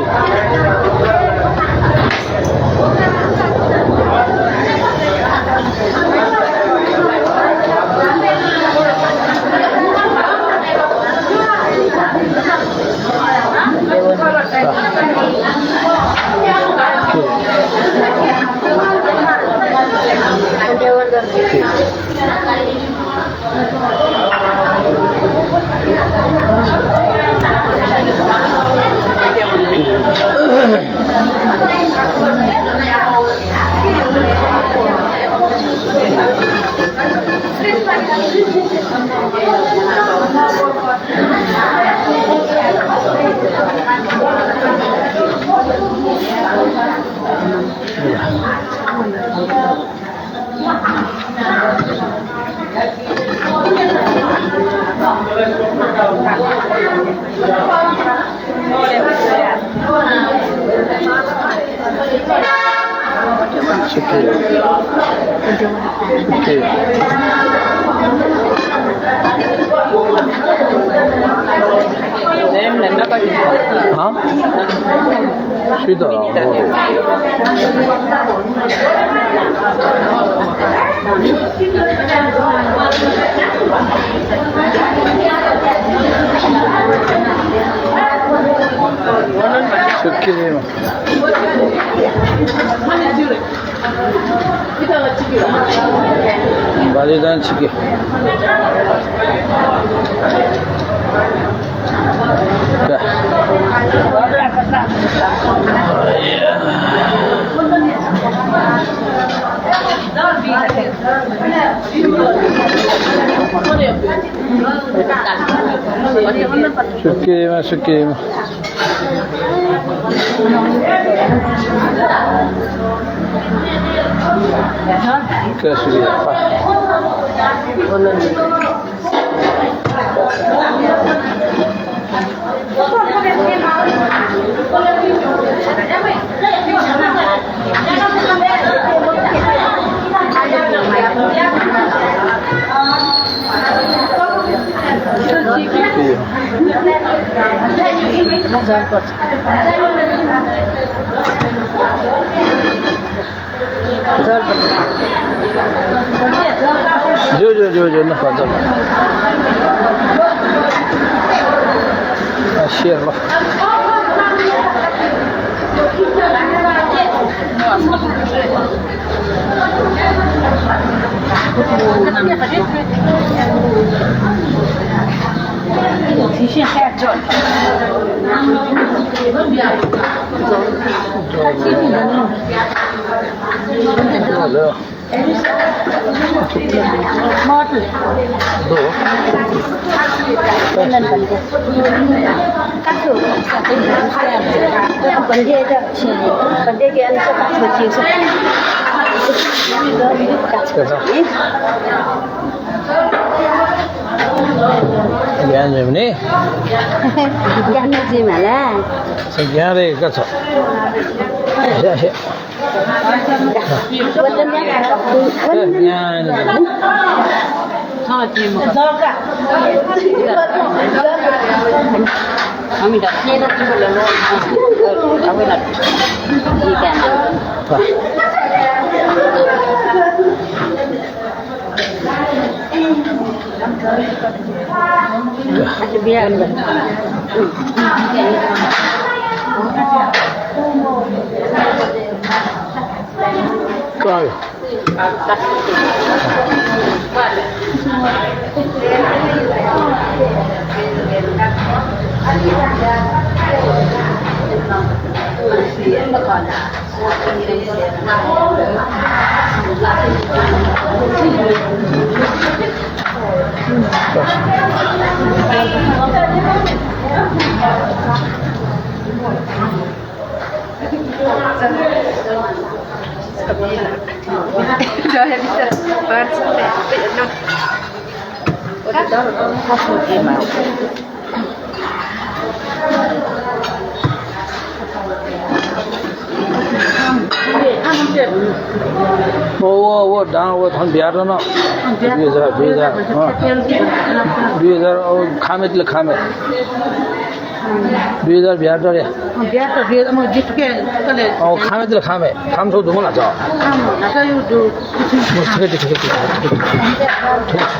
ရှိတော့ဟုတ်တယ်Sukirima. Balidan çıkıyor. Sukirima, sukirima. Kasih apa? Jo, nak kata. Asyik lah. các thứ sản phẩm vấn đề đó chỉ vấn đề cái ăn cho các thứ chịu sức Gian gì nè? Gian gì mà là? Sao gian đây cái sao? Dạ. Vấn đề Gian này. thôi thì một cái mình đặt chia ra một lần luôn ở bên này gì cả ada biar coi Rồi em sẽ bớt sẽ bị nó cắt không một gì màu वो डांग वो थन बिहार ना 2000 और खामे तिल खामे 2000 बिहार तो रे biar terbiar mau jipke kale और खामे तिल खामे खाम सो दुमला जाओ kamu nak you do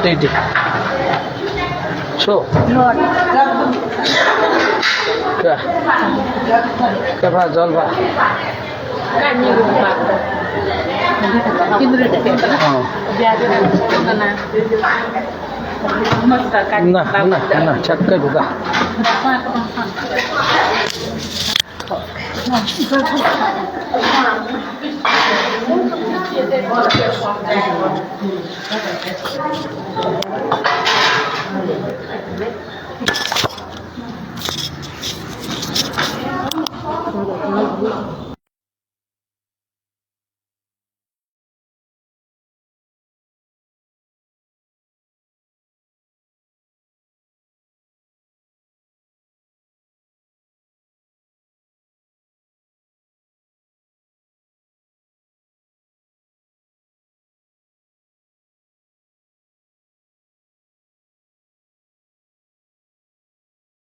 ठीक So, क्या बात जल बा kan ni rumah kindri de हाँ biar kana masakan ना चक्कर दुका